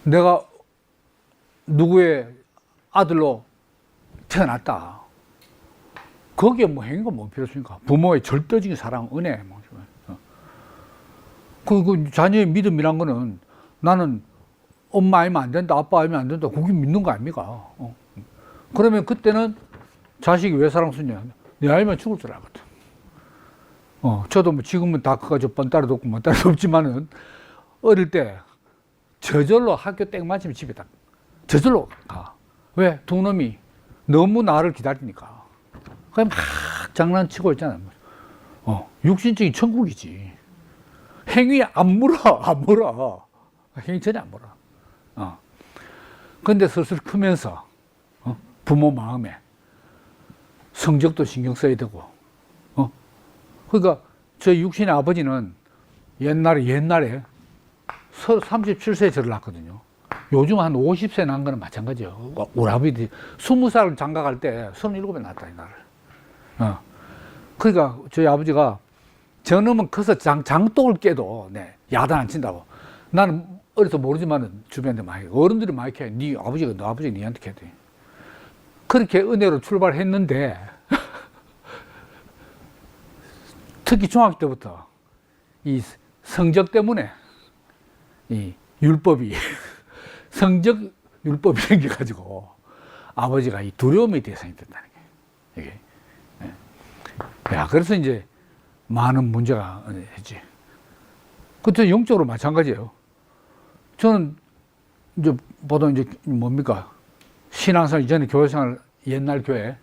내가 누구의 아들로 태어났다. 거기에 뭐 행위가 뭐 필요 없습니까? 부모의 절대적인 사랑, 은혜. 그 자녀의 믿음이란 거는 나는 엄마 아니면 안 된다, 아빠 아니면 안 된다. 그게 믿는 거 아닙니까? 그러면 그때는 자식이 왜 사랑스럽냐? 내 알면 죽을 줄 알거든. 저도 뭐 지금은 다 커가지고 뻔따리도 없고 뻔따리도 없지만은 어릴 때 저절로 학교 땡 맞으면 집에 딱 저절로 가. 왜? 두 놈이 너무 나를 기다리니까. 그냥 막 장난치고 있잖아요. 육신적인 천국이지. 행위 안 물어, 안 물어. 행위 전혀 안 물어. 근데 슬슬 크면서, 부모 마음에 성적도 신경 써야 되고, 그러니까 저희 육신의 아버지는 옛날에 37세에 저를 낳았거든요. 요즘 한 50세 낳은 거는 마찬가지예요. 우리 아버지 20살 장가갈 때 37에 낳았다, 이 나를. 그러니까 저희 아버지가 저놈은 커서 장독을 깨도 야단 안 친다고. 나는 어려서 모르지만은 주변에 많이 어른들이 많이 캐. 너 아버지가 니한테 캐대. 그렇게 은혜로 출발했는데 특히 중학교 때부터 이 성적 때문에 이 율법이 성적 율법이 생겨가지고 아버지가 이 두려움의 대상이 됐다는 게 이게. 야, 그래서 이제 많은 문제가 했지. 그때 영적으로 마찬가지예요. 저는 이제 보통 이제 뭡니까 신앙생활 이전에 교회생활 옛날 교회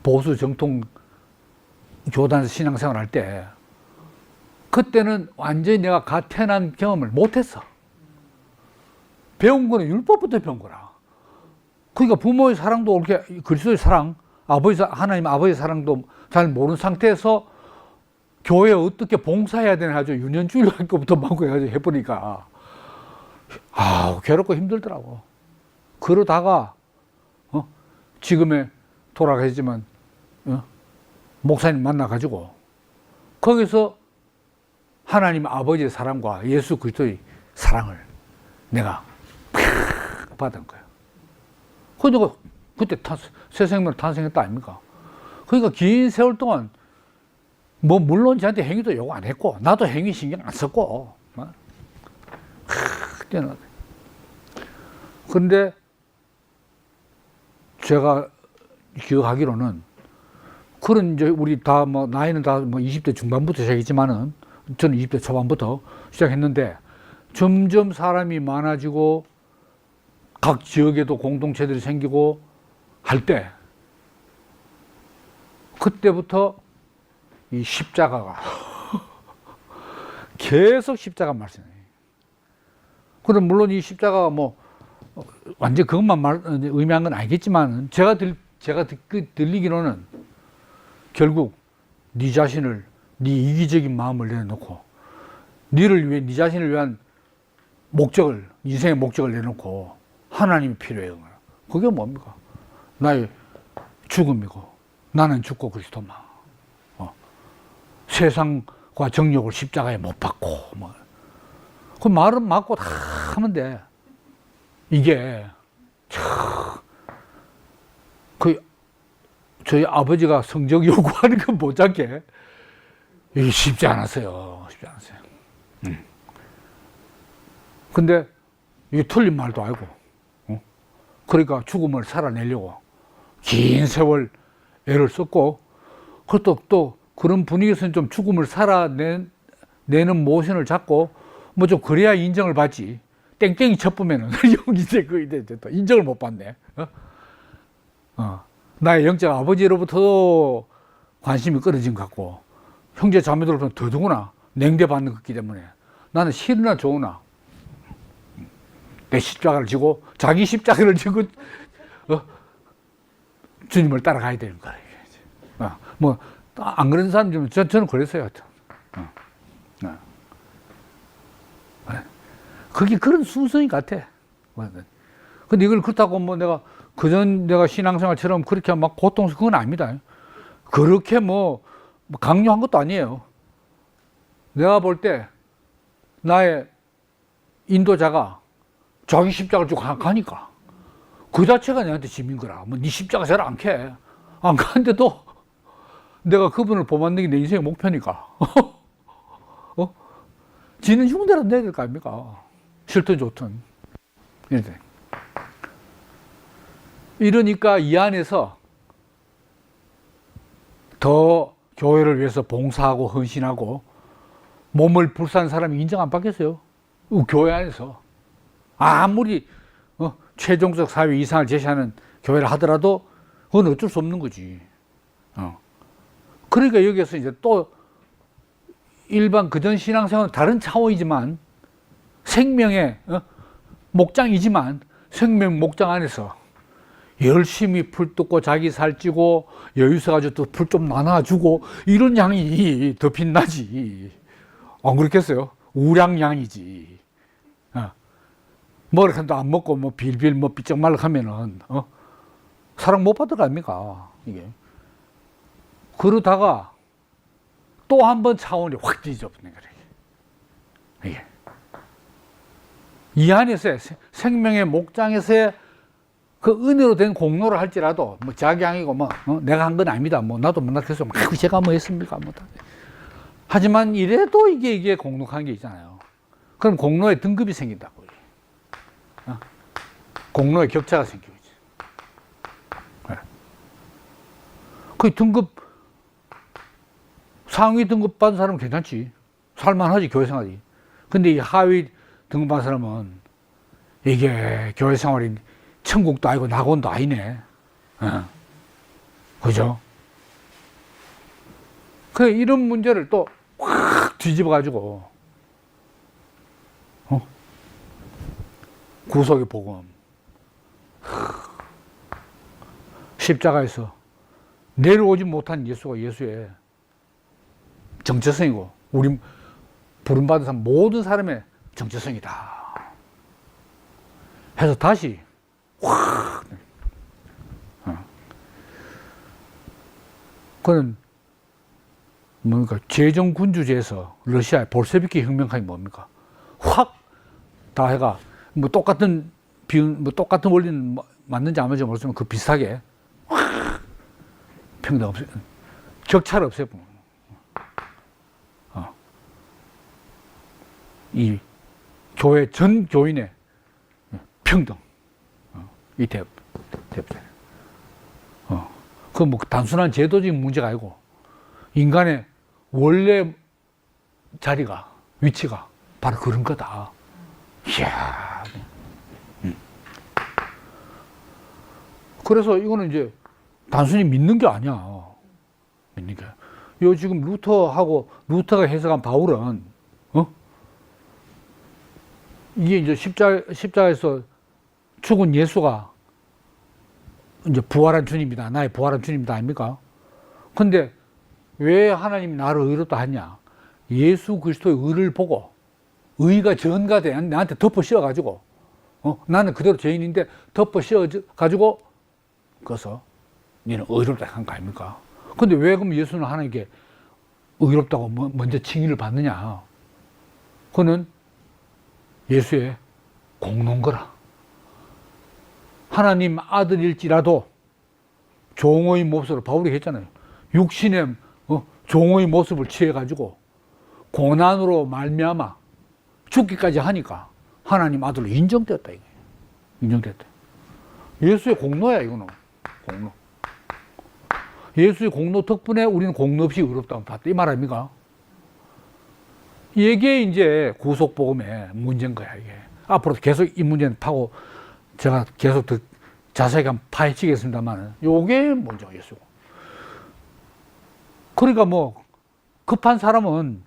보수 정통 교단에서 신앙생활 할 때 그때는 완전히 내가 갓 태어난 경험을 못했어. 배운 거는 율법부터 배운 거라. 그러니까 부모의 사랑도 이렇게 그리스도의 사랑, 하나님 아버지의 사랑도 잘 모르는 상태에서 교회에 어떻게 봉사해야 되나 아주 유년주일 할 것부터 막 해가지고 해보니까 괴롭고 힘들더라고. 그러다가 지금에 돌아가셨지만 목사님 만나가지고 거기서 하나님 아버지의 사랑과 예수 그리스도의 사랑을 내가 받은 거예요. 그러니까 그때 새 생명을 탄생했다 아닙니까? 그러니까 긴 세월 동안 뭐 물론 저한테 행위도 요구 안 했고 나도 행위 신경 안 썼고 그런데 제가 기억하기로는 그런 이제 우리 다 뭐 나이는 다 뭐 20대 중반부터 시작했지만은 저는 20대 초반부터 시작했는데 점점 사람이 많아지고 각 지역에도 공동체들이 생기고 할 때 그때부터 이 십자가가 계속 십자가 말씀해요. 그럼 물론 이 십자가가 뭐 완전 그것만 의미한 건 아니겠지만 제가 들리기로는 결국 네 자신을 네 이기적인 마음을 내놓고 네 자신을 위한 목적을 인생의 목적을 내놓고 하나님이 필요해요. 그게 뭡니까? 나의 죽음이고 나는 죽고 그리스도만. 세상과 정욕을 십자가에 못 박고 뭐. 그 말은 맞고 다 하면 돼. 이게 저희 아버지가 성적 요구하는 건 못 잡게 이게 쉽지 않았어요. 쉽지 않았어요. 근데 이게 틀린 말도 알고 그러니까 죽음을 살아내려고 긴 세월 애를 썼고, 그것도 또 그런 분위기에서는 좀 죽음을 살아내는 모션을 잡고, 뭐 좀 그래야 인정을 받지. 땡땡이 쳐보면은, 이제 또 인정을 못 받네. 나의 영적 아버지로부터도 관심이 끊어진 것 같고, 형제 자매들로부터 더더구나 냉대받는 것이기 때문에 나는 싫으나 좋으나 내 십자가를 지고, 자기 십자가를 지고, 주님을 따라가야 되는 거예요. 뭐, 안 그런 사람들은 저는 그랬어요. 그게 그런 순서인 것 같아. 근데 이걸 그렇다고 뭐 내가 신앙생활처럼 그렇게 막 고통스러운 그건 아닙니다. 그렇게 뭐 강요한 것도 아니에요. 내가 볼 때 나의 인도자가 자기 십자가를 쭉 가니까 그 자체가 내한테 짐인 거라. 뭐 네 십자가 잘 안 캐. 안 가는데도 내가 그분을 본받는 게 내 인생의 목표니까. 지는 흉대로 내야 될 거 아닙니까? 싫든 좋든. 이러니까 이 안에서 더 교회를 위해서 봉사하고 헌신하고 몸을 불사한 사람이 인정 안 받겠어요? 교회 안에서. 아무리 최종적 사회 이상을 제시하는 교회를 하더라도 그건 어쩔 수 없는 거지. 그러니까 여기에서 이제 또 일반 그전 신앙생활은 다른 차원이지만 생명의 목장이지만 생명 목장 안에서 열심히 풀 뜯고 자기 살찌고 여유서 가지고 또 풀 좀 나눠주고 이런 양이 더 빛나지. 안 그렇겠어요? 우량양이지. 뭐 이렇게 안 먹고 뭐 빌빌 뭐 삐쩍말락 하면은 사랑 못 받을 거 아닙니까? 이게. 그러다가 또 한 번 차원이 확 뒤집어버리는 거예요. 이게. 이 안에서의 생명의 목장에서의 그 은혜로 된 공로를 할지라도 뭐 자기 양이고 뭐 내가 한 건 아닙니다. 뭐 나도 만나서 제가 뭐 했습니까? 뭐. 하지만 이래도 이게 공로한 게 있잖아요. 그럼 공로의 등급이 생긴다고. 공로의 격차가 생기죠. 그 등급 상위 등급 받은 사람은 괜찮지. 살만하지, 교회 생활이. 근데 이 하위 등급 받은 사람은 이게 교회 생활이 천국도 아니고 낙원도 아니네. 그죠? 그 이런 문제를 또 확 뒤집어가지고, 구속의 복음. 십자가에서 내려오지 못한 예수가 예수의 정체성이고, 우리 부름받은 사람, 모든 사람의 정체성이다. 해서 다시 확. 그는 뭡니까? 제정군주제에서 러시아의 볼셰비키 혁명하기 뭡니까? 확 다 해가 뭐 똑같은 비율, 뭐 똑같은 원리는 맞는지 안 맞는지 모르지만 그 비슷하게 확 평등 없애, 격차를 없애고, 이 교회 전 교인의 평등, 이 대표잖아요. 그 뭐 단순한 제도적인 문제가 아니고 인간의 원래 자리가, 위치가 바로 그런 거다. 이야. 그래서 이거는 이제 단순히 믿는 게 아니야. 믿는 게. 요 지금 루터가 해석한 바울은, 이게 이제 십자가에서 죽은 예수가 이제 부활한 주님이다. 나의 부활한 주님이다. 아닙니까? 근데 왜 하나님이 나를 의롭다 하냐? 예수 그리스도의 의를 보고, 의가 전가돼 나한테 덮어 씌워가지고, 나는 그대로 죄인인데 덮어 씌워가지고, 그래서 너는 의롭다 한 거 아닙니까? 근데 왜 그럼 예수는 하나님께 의롭다고 먼저 칭의를 받느냐? 그는 예수의 공로인 거라. 하나님 아들일지라도 종의 모습으로, 바울이 했잖아요. 육신의 종의 모습을 취해가지고 고난으로 말미암아 죽기까지 하니까 하나님 아들로 인정되었다. 이게 인정됐다. 예수의 공로야, 이거는. 공로. 예수의 공로 덕분에 우리는 공로 없이 의롭다고 봤다. 이 말 아닙니까? 이게 이제 구속복음의 문제인 거야, 이게. 앞으로 계속 이 문제는 파고 제가 계속 더 자세하게 한번 파헤치겠습니다만, 요게 먼저 예수고. 그러니까 뭐, 급한 사람은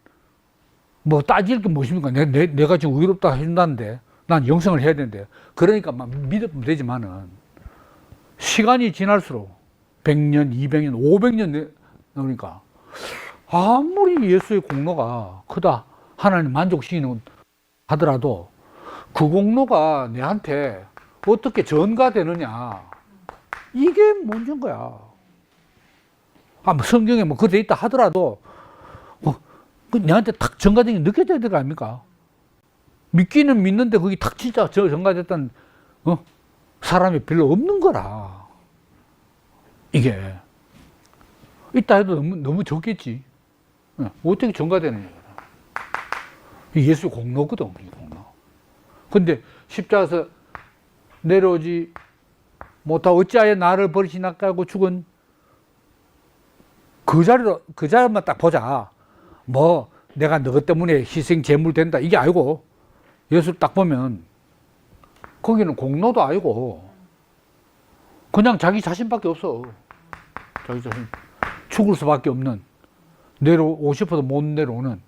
뭐 따질 게 무엇입니까? 내가 지금 의롭다 해준다는데, 난 영성을 해야 되는데. 그러니까 막 믿으면 되지만은, 시간이 지날수록 100년, 200년, 500년 나오니까, 아무리 예수의 공로가 크다, 하나님 만족시키는 하더라도, 그 공로가 내한테 어떻게 전가되느냐, 이게 문제인 거야. 뭐 성경에 뭐 그래 있다 하더라도 내한테 탁 전가된 게 느껴져야 될 거 아닙니까? 믿기는 믿는데 그게 탁 진짜 전가됐다는 사람이 별로 없는 거라. 이게 있다 해도 너무 적겠지. 어떻게 전가되느냐. 예수 공로거든, 공로. 근데 십자가에서 내려오지 못하고 어찌하여 나를 버리시나 하고 죽은 그 자리만 딱 보자. 뭐, 내가 너 때문에 희생 제물 된다. 이게 아니고, 예수를 딱 보면, 거기는 공로도 아니고, 그냥 자기 자신밖에 없어. 자기 자신. 죽을 수밖에 없는, 내려오고 싶어도 못 내려오는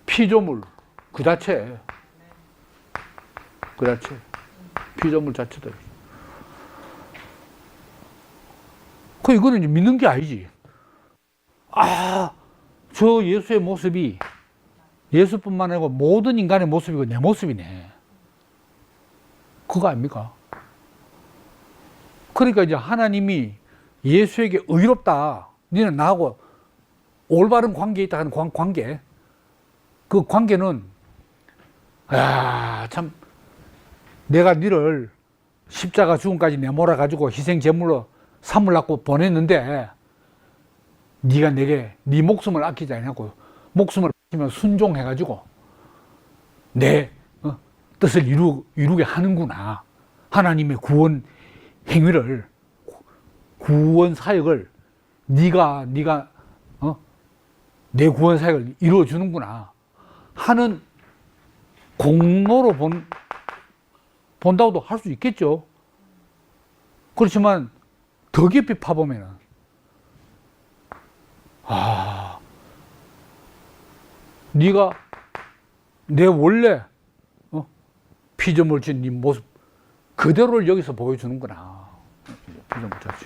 피조물, 그 자체. 그 자체. 피조물 자체다. 이거는 이제 믿는 게 아니지. 저 예수의 모습이 예수뿐만 아니고 모든 인간의 모습이고 내 모습이네. 그거 아닙니까? 그러니까 이제 하나님이 예수에게 의롭다. 너는 나하고 올바른 관계에 있다 하는 관계. 그 관계는, 참, 내가 너를 십자가 죽음까지 내몰아가지고 희생제물로 삼으려고 보냈는데, 네가 내게 네 목숨을 아끼지 않냐고 목숨을 아끼면 순종해가지고 내 뜻을 이루게 하는구나. 하나님의 구원 행위를, 구원 사역을 네가 내 구원 사역을 이루어주는구나 하는 공로로 본다고도 할 수 있겠죠. 그렇지만 더 깊이 파보면은 네가 내 원래 피조물 진 네 모습 그대로를 여기서 보여주는구나. 피조물 자체.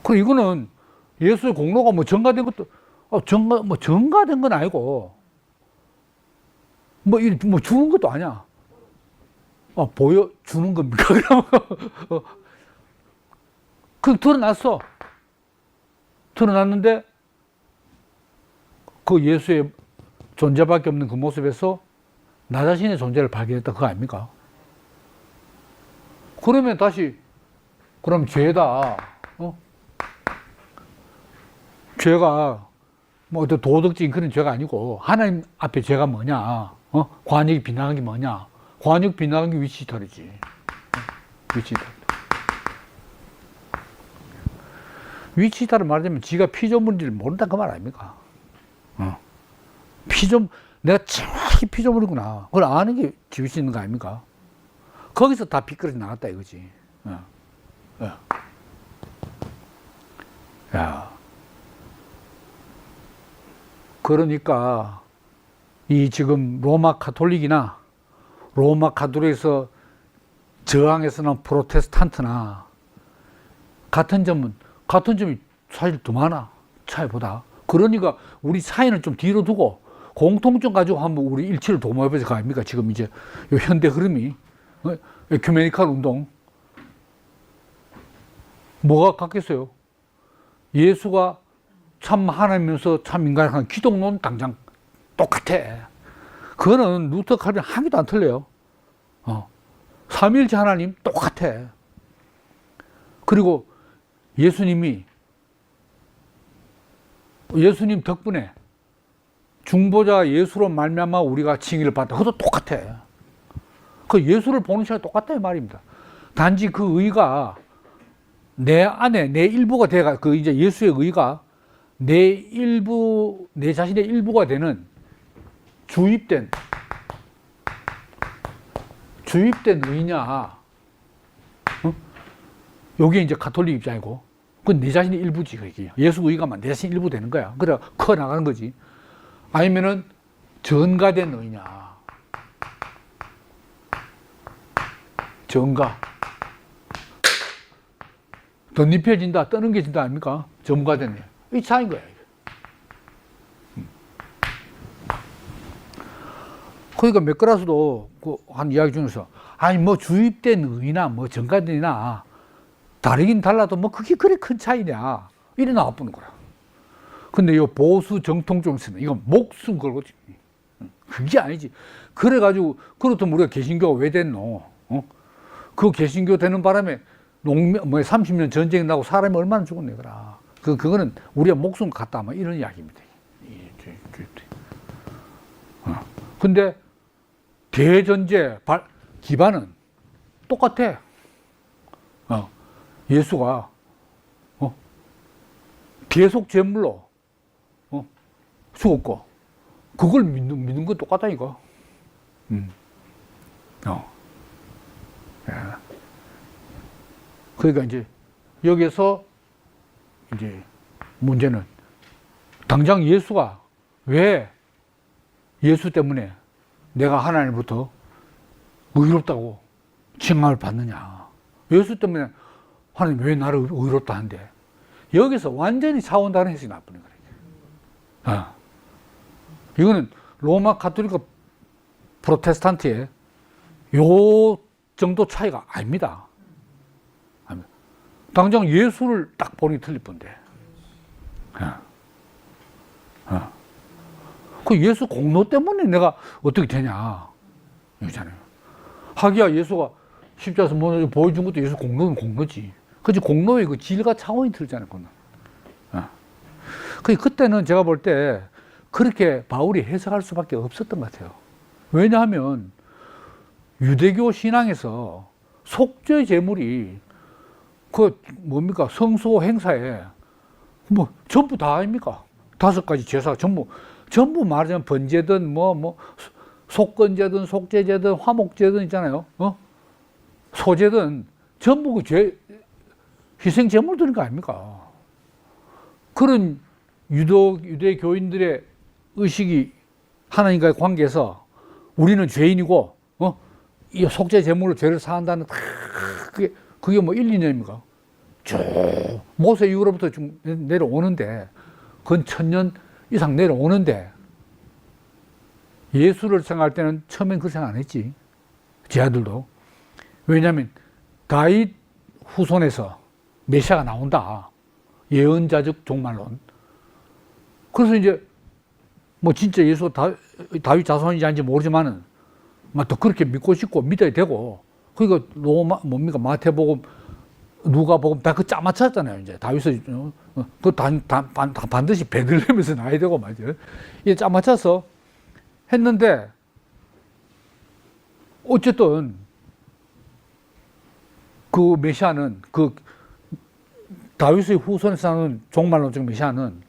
그리고 이거는 예수의 공로가 뭐 전가된 것도 전가된 건 아니고 뭐 주는 것도 아니야. 보여주는 겁니까? 그럼 드러났어. 드러났는데 그 예수의 존재밖에 없는 그 모습에서 나 자신의 존재를 발견했다. 그거 아닙니까? 그러면 다시 그럼 죄다. 죄가 뭐 어떤 도덕적인 그런 죄가 아니고 하나님 앞에 죄가 뭐냐? 관역이 빗나간 게 뭐냐? 관역 빗나간 게 위치이탈이지. 위치이탈. 위치이탈을 말하자면 지가 피조물인지를 모른다 그 말 아닙니까? 내가 정확히 피조물이구나. 그걸 아는 게 지을 수 있는 거 아닙니까? 거기서 다 비끄러져 나갔다 이거지. 야. 그러니까 이 지금 로마 카톨릭이나 로마 카톨릭에서 저항해서는 프로테스탄트나 같은 점이 사실 더 많아. 차이보다. 그러니까 우리 사이는 좀 뒤로 두고 공통점 가지고 한번 우리 일치를 도모해보자. 그 아닙니까? 지금 이제 현대 흐름이 에큐메니칼 운동 뭐가 같겠어요? 예수가 참 하나님이면서 참 인간이라는 기독론 당장 똑같아. 그거는 루터 칼빈 한 개도 안 틀려요. 삼위일체 하나님 똑같아. 그리고 예수님 덕분에 중보자 예수로 말미암아 우리가 칭의를 받다. 그것도 똑같아. 그 예수를 보는 시간이 똑같다 이 말입니다. 단지 그 의가 내 안에 내 일부가 돼가 그 이제 예수의 의가 내 일부 내 자신의 일부가 되는 주입된 의냐? 어? 여기 이제 가톨릭 입장이고, 그건 내 자신의 일부지 그게. 예수 의가만 내 자신 일부 되는 거야. 그래 커 나가는 거지. 아니면은 전가된 의냐? 전가. 덧입혀진다, 떠넘겨진다 아닙니까? 전가된 의. 이 차이인 거야. 그러니까 맥그라스도 그 한 이야기 중에서 아니 뭐 주입된 의나 뭐 전가된이나 다르긴 달라도 뭐 그게 그리 큰 차이냐 이래 나와보는 거야. 근데 이 보수 정통 중에서는 이건 목숨 걸고 그게 아니지. 그래가지고 그렇다면 우리가 개신교가 왜 됐노? 그 개신교 되는 바람에 농민 뭐 30년 전쟁 나고 사람이 얼마나 죽었네 그라. 그거는 우리가 목숨 같다 뭐 이런 이야기입니다. 근데 대전제 기반은 똑같아. 예수가 계속 제물로 죽었고 그걸 믿는 건 똑같다 이거. 그러니까 이제 여기서 이제 문제는 당장 예수가 왜 예수 때문에 내가 하나님부터 의롭다고 칭함을 받느냐. 예수 때문에 하나님 왜 나를 의롭다 한대. 여기서 완전히 차원 다른 해석이 나쁘는 거예요. 이거는 로마 가톨릭과 프로테스탄트의 요 정도 차이가 아닙니다. 당장 예수를 딱 보니 틀릴 뿐데. 그 예수 공로 때문에 내가 어떻게 되냐. 이거잖아요. 하기야 예수가 십자가에서 뭐 보여준 것도 예수 공로는 공로지. 그치, 공로의 그 질과 차원이 틀리잖아요, 그거는. 그때는 제가 볼 때 그렇게 바울이 해석할 수밖에 없었던 것 같아요. 왜냐하면 유대교 신앙에서 속죄 제물이 그 뭡니까? 성소 행사에 뭐 전부 다 아닙니까? 5가지 제사 전부 말하자면 번제든 뭐 속건제든 속죄제든 화목제든 있잖아요. 소제든 전부 그 희생 제물들인 거 아닙니까? 그런 유대 교인들의 의식이 하나님과의 관계에서 우리는 죄인이고 이 속죄 제물로 죄를 사한다는 그게 뭐 1, 2년입니까? 쭉 모세 이후로부터 좀 내려오는데 건 1000년 이상 내려오는데 예수를 생각할 때는 처음엔 그 생각 안 했지. 제 아들도. 왜냐하면 다윗 후손에서 메시아가 나온다. 예언자적 종말론. 그래서 이제 뭐 진짜 예수가 다윗 자손인지 아닌지 모르지만은 또 그렇게 믿고 싶고 믿어야 되고. 그러니까 뭡니까 마태복음 누가복음 다 그 짜맞췄잖아요. 이제 다윗을 그 반드시 베들레헴에서 나야 되고 말이죠. 이게 짜맞춰서 했는데 어쨌든 그 메시아는 그 다윗의 후손에서 나는 종말론적 메시아는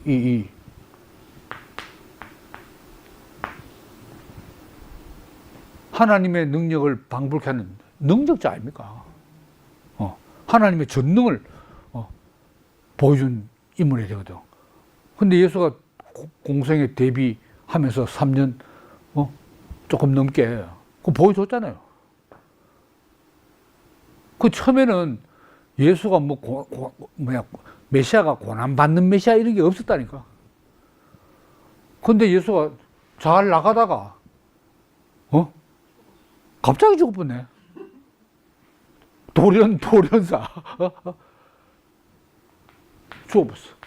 이 하나님의 능력을 방불케 하는 능력자 아닙니까? 하나님의 전능을 보여준 인물이 되거든. 근데 예수가 공생에 대비하면서 3년 조금 넘게 그거 보여줬잖아요. 그 처음에는 예수가 메시아가 고난받는 메시아 이런 게 없었다니까. 근데 예수가 잘 나가다가 갑자기 죽어버렸네. 돌연사 죽어버렸어.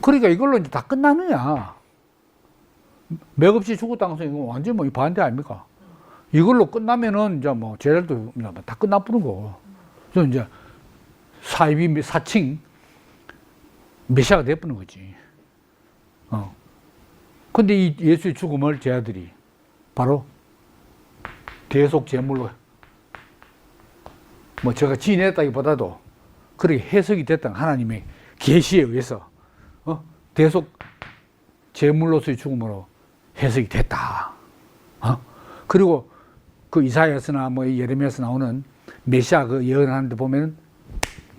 그러니까 이걸로 이제 다 끝나느냐. 맥없이 죽었다는 것은 이거 완전 뭐 반대 아닙니까? 이걸로 끝나면은 이제 뭐 제자들도 다 끝나버린 거고. 그래서 이제 사칭 메시아가 돼버린 거지. 근데 이 예수의 죽음을 제자들이 바로 대속 제물로 뭐 제가 지인했다기보다도 그렇게 해석이 됐던 하나님의 계시에 의해서 대속 제물로서의 죽음으로 해석이 됐다. 그리고 그 이사야서나 뭐 예레미야서 나오는 메시아 그 예언하는데 보면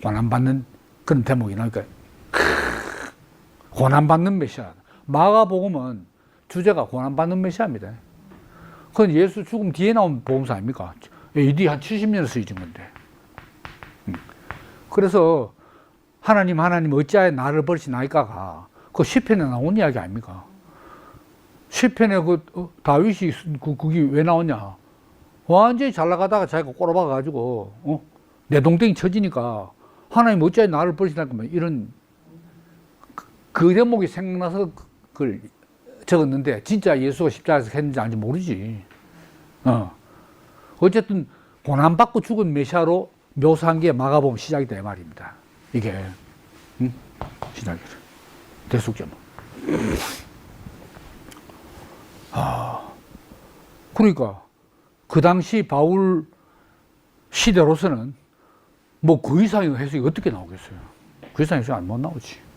고난받는 그런 대목이 나오니까 고난받는 메시아. 마가복음은 주제가 고난받는 메시아입니다. 그건 예수 죽음 뒤에 나온 복음서 아닙니까? AD 한 70년에 쓰여진 건데. 그래서 하나님 어찌하여 나를 버리시나이까가 그 시편에 나온 이야기 아닙니까? 시편에 다윗이 그게 왜 나오냐? 완전히 잘 나가다가 자기가 꼬라박아가지고 내 동댕이 쳐지니까 하나님 어찌하여 나를 버리시나이까 이런 그 대목이 생각나서 그걸 적었는데 진짜 예수가 십자가에서 했는지 아닌지 모르지. 어쨌든 고난받고 죽은 메시아로 묘사한 게 마가복음 시작이다 이 말입니다. 이게 시작이다. 대속제물. 그러니까 그 당시 바울 시대로서는 뭐 그 이상의 해석이 어떻게 나오겠어요? 그 이상의 해석이 못 나오지.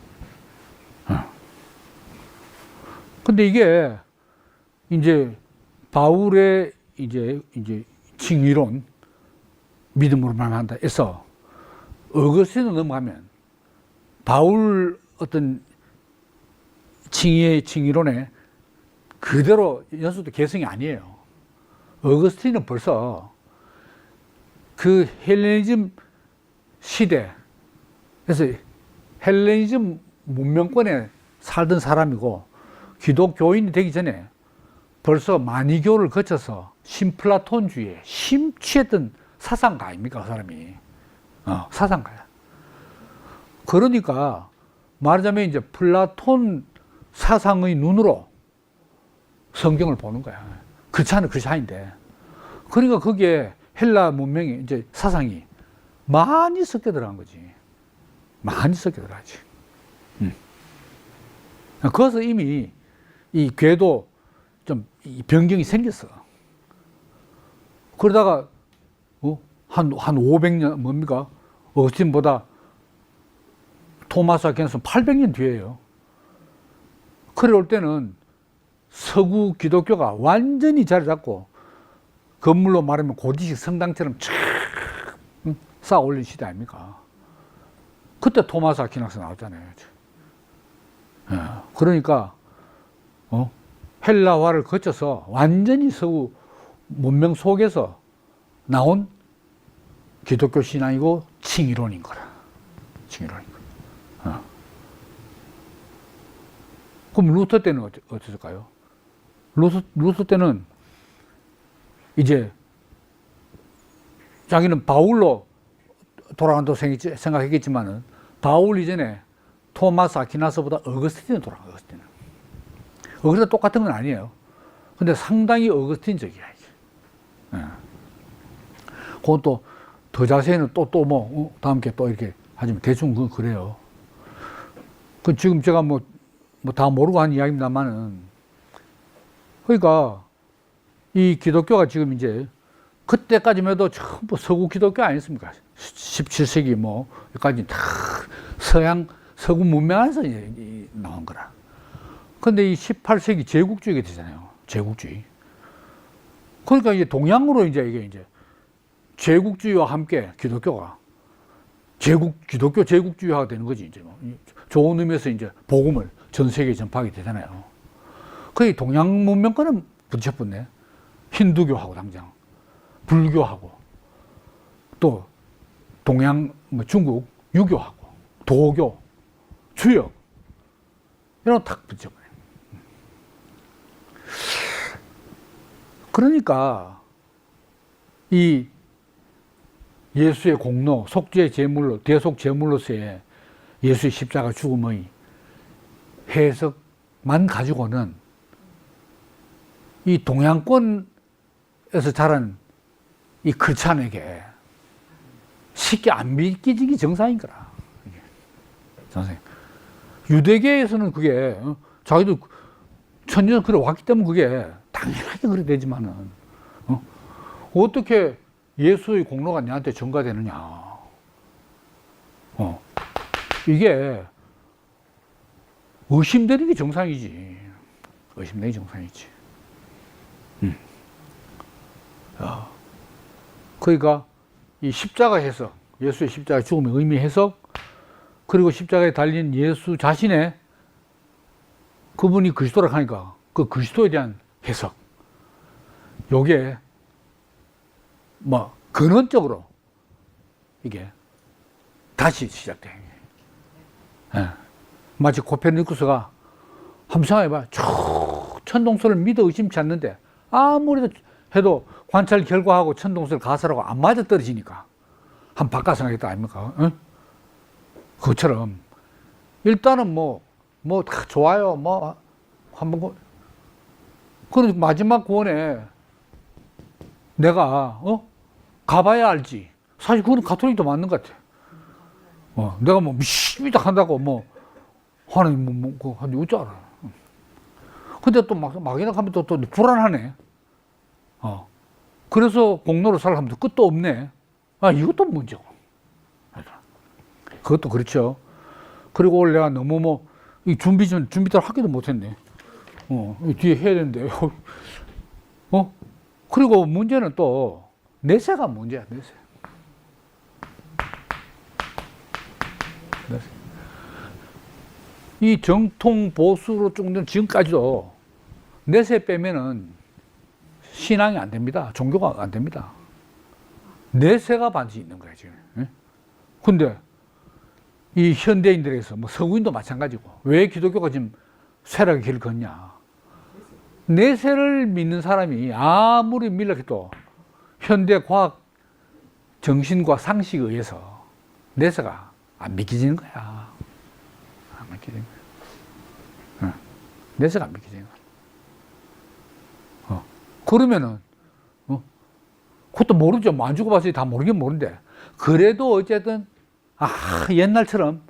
근데 이게 이제 바울의 이제 칭의론 믿음으로만 한다 해서 어거스틴으로 넘어가면 바울 어떤 칭의론에 그대로 연수도 개성이 아니에요. 어거스틴은 벌써 그 헬레니즘 시대, 그래서 헬레니즘 문명권에 살던 사람이고 기독교인이 되기 전에 벌써 마니교를 거쳐서 신플라톤주의에 심취했던 사상가 아닙니까, 그 사람이. 사상가야. 그러니까 말하자면 이제 플라톤 사상의 눈으로 성경을 보는 거야. 그렇지 그렇인데. 그러니까 거기에 헬라 문명이 이제 사상이 많이 섞여 들어간 거지. 많이 섞여 들어가지. 그래서 이미 이 궤도 좀 변경이 생겼어. 그러다가 한 500년 뭡니까? 어거스틴보다 토마스 아퀴나스는 800년 뒤에요. 그래 올 때는 서구 기독교가 완전히 자리 잡고 건물로 말하면 고디식 성당처럼 쫙 쌓아 올린 시대 아닙니까? 그때 토마스 아퀴나스 나왔잖아요. 그러니까 헬라화를 거쳐서 완전히 서구 문명 속에서 나온 기독교 신앙이고 칭의론인 거라. 칭의론인 거라. 그럼 루터 때는 어땠을까요? 루터 때는 이제 자기는 바울로 돌아간다고 생각했겠지만은 바울 이전에 토마스 아퀴나스보다 어거스틴으로 돌아간 어거스틴은. 어거스틴 똑같은 건 아니에요. 근데 상당히 어거스틴적이야. 그것도 더 자세히는 또 다음 게 또 이렇게 하지만 대충 그래요. 그 지금 제가 뭐 다 모르고 한 이야기입니다만은 그러니까 이 기독교가 지금 이제 그때까지만 해도 전부 서구 기독교 아니었습니까? 17세기 여기까지 다 서구 문명 안에서 나온 거라. 근데 이 18세기 제국주의가 되잖아요. 제국주의. 그러니까 이제 동양으로 이게 제국주의와 함께 기독교가 기독교 제국주의화가 되는 거지. 이제 좋은 의미에서 이제 복음을 전 세계에 전파하게 되잖아요. 거의 동양 문명권은 부딪혀붙네. 힌두교하고 당장, 불교하고, 또 동양, 중국, 유교하고, 도교, 주역, 이런 거 탁 부딪혀버려요. 그러니까, 이 예수의 공로, 속죄의 제물로, 대속 제물로서의 예수의 십자가 죽음의 해석만 가지고는 이 동양권에서 자란 이 크리스찬에게 쉽게 안 믿기지기 정상인 거라. 선생님. 유대계에서는 그게 자기도 천년 그래 왔기 때문에 그게 당연하게 그래 되지만은, 어떻게 예수의 공로가 내한테 전가되느냐. 이게 의심되는 게 정상이지. 의심되는 게 정상이지. 그러니까 이 십자가 해석, 예수의 십자가 죽음의 의미 해석, 그리고 십자가에 달린 예수 자신의 그분이 그리스도라고 하니까 그 그리스도에 대한 해석, 요게 뭐 근원적으로 이게 다시 시작된 거예요. 예. 마치 코페르니쿠스가 한번 생각해봐. 쭉 천동설을 믿어 의심치 않는데 아무리 해도 관찰 결과하고 천동설 가설하고 안 맞아 떨어지니까 한 바꿔 생각했다 아닙니까? 응? 그것처럼 일단은 다 좋아요. 한번 그런 마지막 구원에 내가 가봐야 알지. 사실 그건 가톨릭도 맞는 것 같아. 내가 미시미다 한다고 하나님 하는지 어찌 알아. 근데 또 막이나 하면 또 불안하네. 그래서 공로로 살아가면 끝도 없네. 이것도 문제고. 그것도 그렇죠. 그리고 오늘 내가 너무 이 준비를 하기도 못했네. 뒤에 해야 되는데. 그리고 문제는 또 내세가 문제야, 내세. 이 정통 보수로 쭉 지금까지도 내세 빼면은 신앙이 안 됩니다. 종교가 안 됩니다. 내세가 반드시 있는 거야, 지금. 근데 이 현대인들에서 서구인도 마찬가지고 왜 기독교가 지금 쇠락의 길을 걷냐. 내세를 믿는 사람이 아무리 밀락해도 현대 과학 정신과 상식에 의해서 내세가 안 믿기지는 거야. 안 믿기지는 거야. 내세가 안 믿기지는 거야. 그러면은, 그것도 모르죠. 안 죽어봤으니 다 모르긴 모르는데. 그래도 어쨌든, 옛날처럼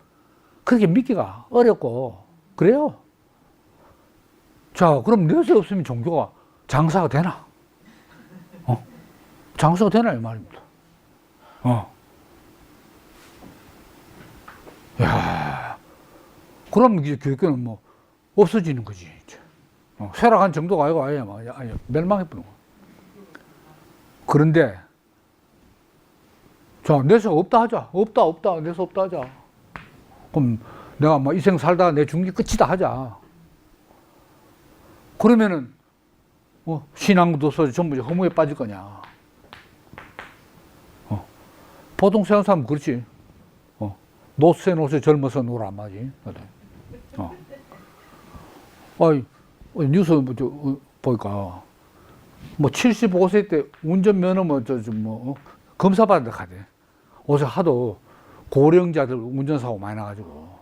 그렇게 믿기가 어렵고, 그래요. 자, 그럼 내세 없으면 종교가 장사가 되나? 장사가 되나, 이 말입니다. 야, 그럼 이제 교육교는 없어지는 거지. 쇠락한 정도가 아니고 아예 멸망해버리는 거야. 그런데, 자, 내세가 없다 하자. 없다. 내세 없다 하자. 그럼 내가 이 생 살다가 내 죽는 게 끝이다 하자. 그러면은, 신앙도 없어져 전부 허무에 빠질 거냐. 보통 세상 사람은 그렇지. 노세 젊어서 놀아, 안 맞지. 뉴스 보니까, 75세 때 운전면허 검사 받으러 가대. 어제 하도 고령자들 운전사고 많이 나가지고.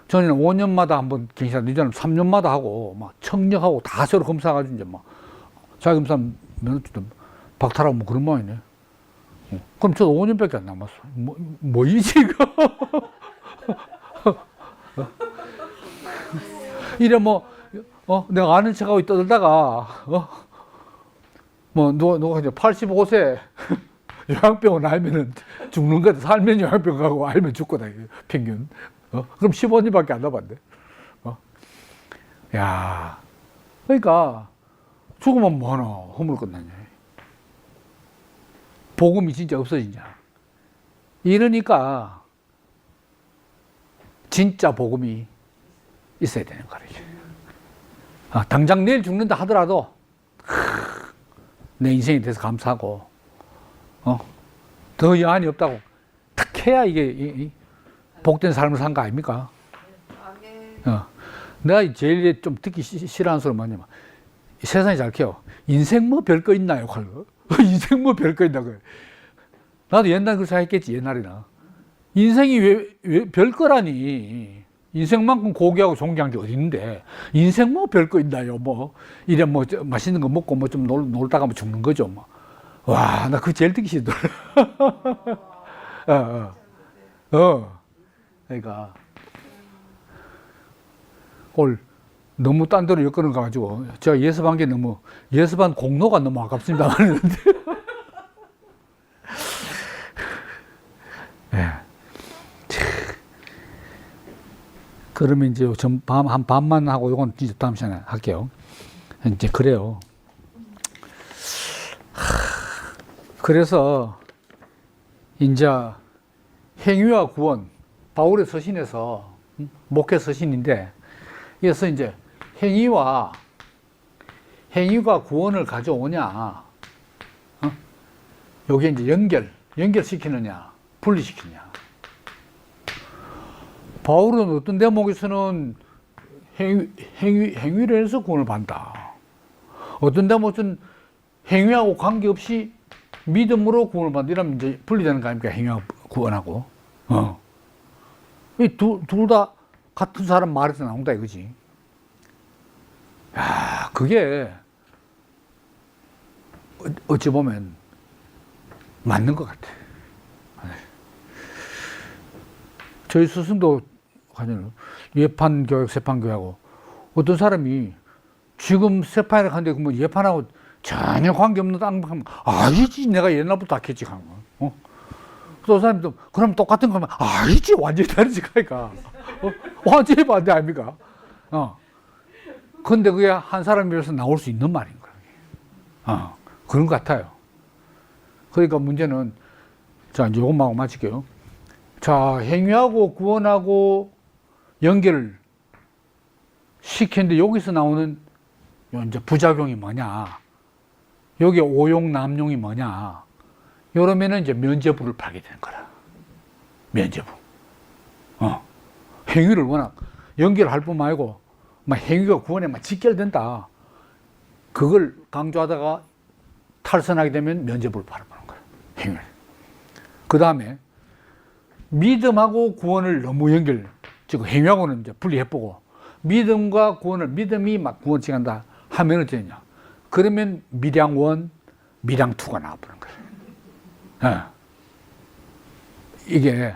전에는 5년마다 한번 경찰, 이제는 3년마다 하고, 청력하고 다 새로 검사해가지고, 이제 자기검사 면허증 박탈하고 그런 모양이네. 그럼 저도 5년밖에 안 남았어. 뭐이지, 이거? 이래 내가 아는 척하고 떠들다가, 누가 이제 85세 요양병원 알면은 죽는 거다. 살면 요양병 가고 알면 죽거다, 평균. 그럼 15년밖에 안 남았네. 야, 그러니까 죽으면 뭐하나, 허물 끝나냐. 복음이 진짜 없어지냐. 이러니까 진짜 복음이 있어야 되는 거죠. 당장 내일 죽는다 하더라도 내 인생에 대해서 감사하고 더 여한이 없다고 탁 해야 이게 복된 삶을 산 거 아닙니까? 내가 제일 좀 듣기 싫어하는 소리 뭐냐면 세상이 잘 커요. 인생 별거 있나요? 인생 별거 있나요? 나도 옛날에 그렇게 생각했겠지, 옛날에나. 인생이 왜 별거라니. 인생만큼 고귀하고 존귀한 게 어디 있는데, 인생 별거 있나요? 이래 맛있는 거 먹고 좀 놀다가 죽는 거죠. 와, 나 그거 제일 듣기 싫더라. 그러니까, 오늘 너무 딴 데로 엮어는 가지고 제가 예습한 게 너무 예습한 공로가 너무 아깝습니다. 그랬는데 네. 그러면 이제 한 반만 하고 요건 이제 다음 시간에 할게요. 이제 그래요. 그래서 이제 행위와 구원, 바울의 서신에서 목회 서신인데, 그래서 이제 행위가 구원을 가져오냐, 요게 이제 연결시키느냐, 분리시키느냐. 바울은 어떤 대목에서는 행위를 해서 구원을 받는다. 어떤 대목은 행위하고 관계없이 믿음으로 구원을 받는다. 이러면 이제 분리되는 거 아닙니까? 행위하고 구원하고. 이 둘 다 같은 사람 말에서 나온다 이거지. 야, 그게 어찌 보면 맞는 것 같아. 저희 스승도 예판교육, 세판교육하고 어떤 사람이 지금 세판을 하는데 뭐 예판하고 전혀 관계없는 땅 하면 아니지, 내가 옛날부터 다 했지 하는 거야. 또 사람도 그럼 똑같은 거 하면 아니지, 완전히 다르지 그러니까. 완전히 반대 아닙니까? 근데 그게 한 사람이라서 나올 수 있는 말인 거예요. 그런 것 같아요. 그러니까 문제는, 자, 이제 요것만 하고 마칠게요. 자, 행위하고 구원하고 연결을 시켰는데 여기서 나오는 이제 부작용이 뭐냐, 여기 오용 남용이 뭐냐, 이러면은 이제 면죄부를 팔게 되는 거라. 면죄부. 행위를 워낙 연결할 뿐만 아니고 막 행위가 구원에 막 직결된다, 그걸 강조하다가 탈선하게 되면 면죄부를 팔아보는 거야, 행위를. 그 다음에 믿음하고 구원을 너무 즉 행위하고는 이제 분리해보고, 믿음과 구원을, 믿음이 막 구원 칭한다 하면 어쩌냐, 그러면 밀양원, 밀양투가 나와버리는 거예요. 이게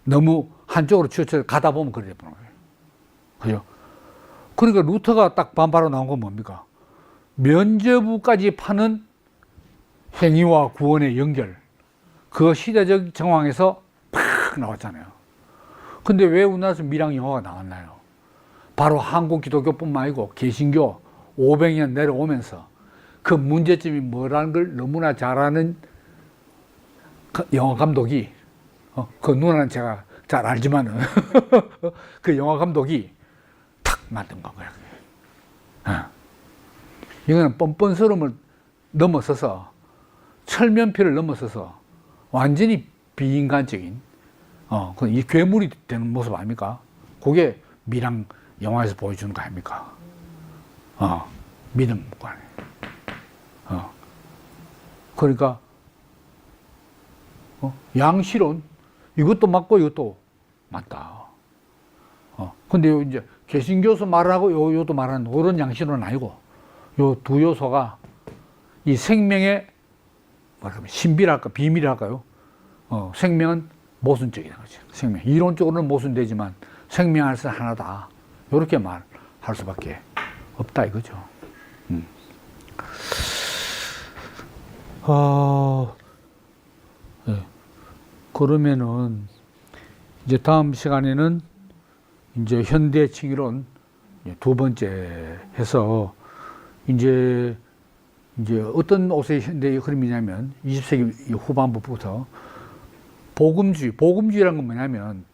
너무 한쪽으로 치우쳐 가다 보면 그래 되는 거예요. 그죠? 그러니까 루터가 딱 반바로 나온 건 뭡니까? 면죄부까지 파는 행위와 구원의 연결, 그 시대적 정황에서 팍 나왔잖아요. 근데 왜 우리나라에서 밀양영화가 나왔나요? 바로 한국 기독교뿐만 아니고 개신교 500년 내려오면서 그 문제점이 뭐라는 걸 너무나 잘 아는 영화 감독이, 그 누나는 제가 잘 알지만은 그 영화 감독이 탁 만든 건 거야. 이거는 뻔뻔스러움을 넘어서서, 철면피를 넘어서서 완전히 비인간적인, 이 괴물이 되는 모습 아닙니까? 그게 밀양 영화에서 보여주는 거 아닙니까? 믿음과. 그러니까, 양실은 이것도 맞고 이것도 맞다. 근데 이제 개신교에서 말하고 요도 말하는 그런 양실은 아니고, 요 두 요소가 이 생명의 신비랄까, 비밀이랄까요? 생명은 모순적이다. 그렇죠? 생명. 이론적으로는 모순되지만 생명 안에서 하나다. 이렇게 말할 수밖에 없다 이거죠. 네. 그러면은 이제 다음 시간에는 이제 현대 칭의론 두 번째 해서 이제 어떤 옷의 현대의 흐름이냐면 20세기 후반부부터 복음주의라는 건 뭐냐면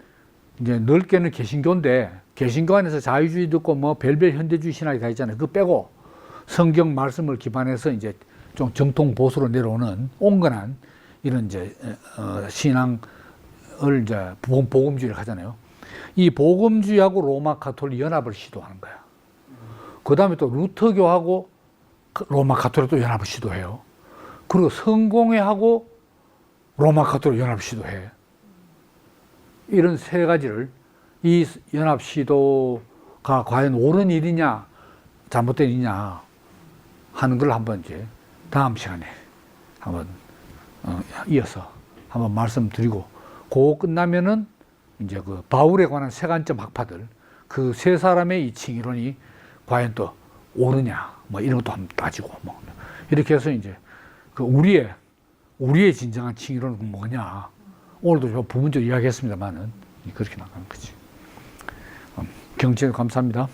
이제 넓게는 개신교인데, 개신교 안에서 자유주의도 있고 뭐 별별 현대주의 신학이 다 있잖아요. 그거 빼고 성경 말씀을 기반해서 이제 좀 정통 보수로 내려오는 온건한 이런 이제 신앙을 이제 복음주의를 하잖아요. 이 복음주의하고 로마 가톨릭 연합을 시도하는 거야. 그 다음에 또 루터교하고 로마 가톨릭도 연합을 시도해요. 그리고 성공회하고 로마 가톨릭 연합 시도해. 이런 세 가지를, 이 연합 시도가 과연 옳은 일이냐 잘못된 일이냐 하는 걸 한번 이제 다음 시간에 한번 이어서 한번 말씀드리고, 그거 끝나면은 이제 그 바울에 관한 세관점 학파들, 그 세 사람의 이 칭의론이 과연 또 옳으냐, 뭐 이런 것도 한번 따지고, 뭐 이렇게 해서 이제 그 우리의 진정한 칭의로는 뭐냐. 오늘도 저 부분적으로 이야기했습니다만은 그렇게 나가는 거지. 경청해 감사합니다.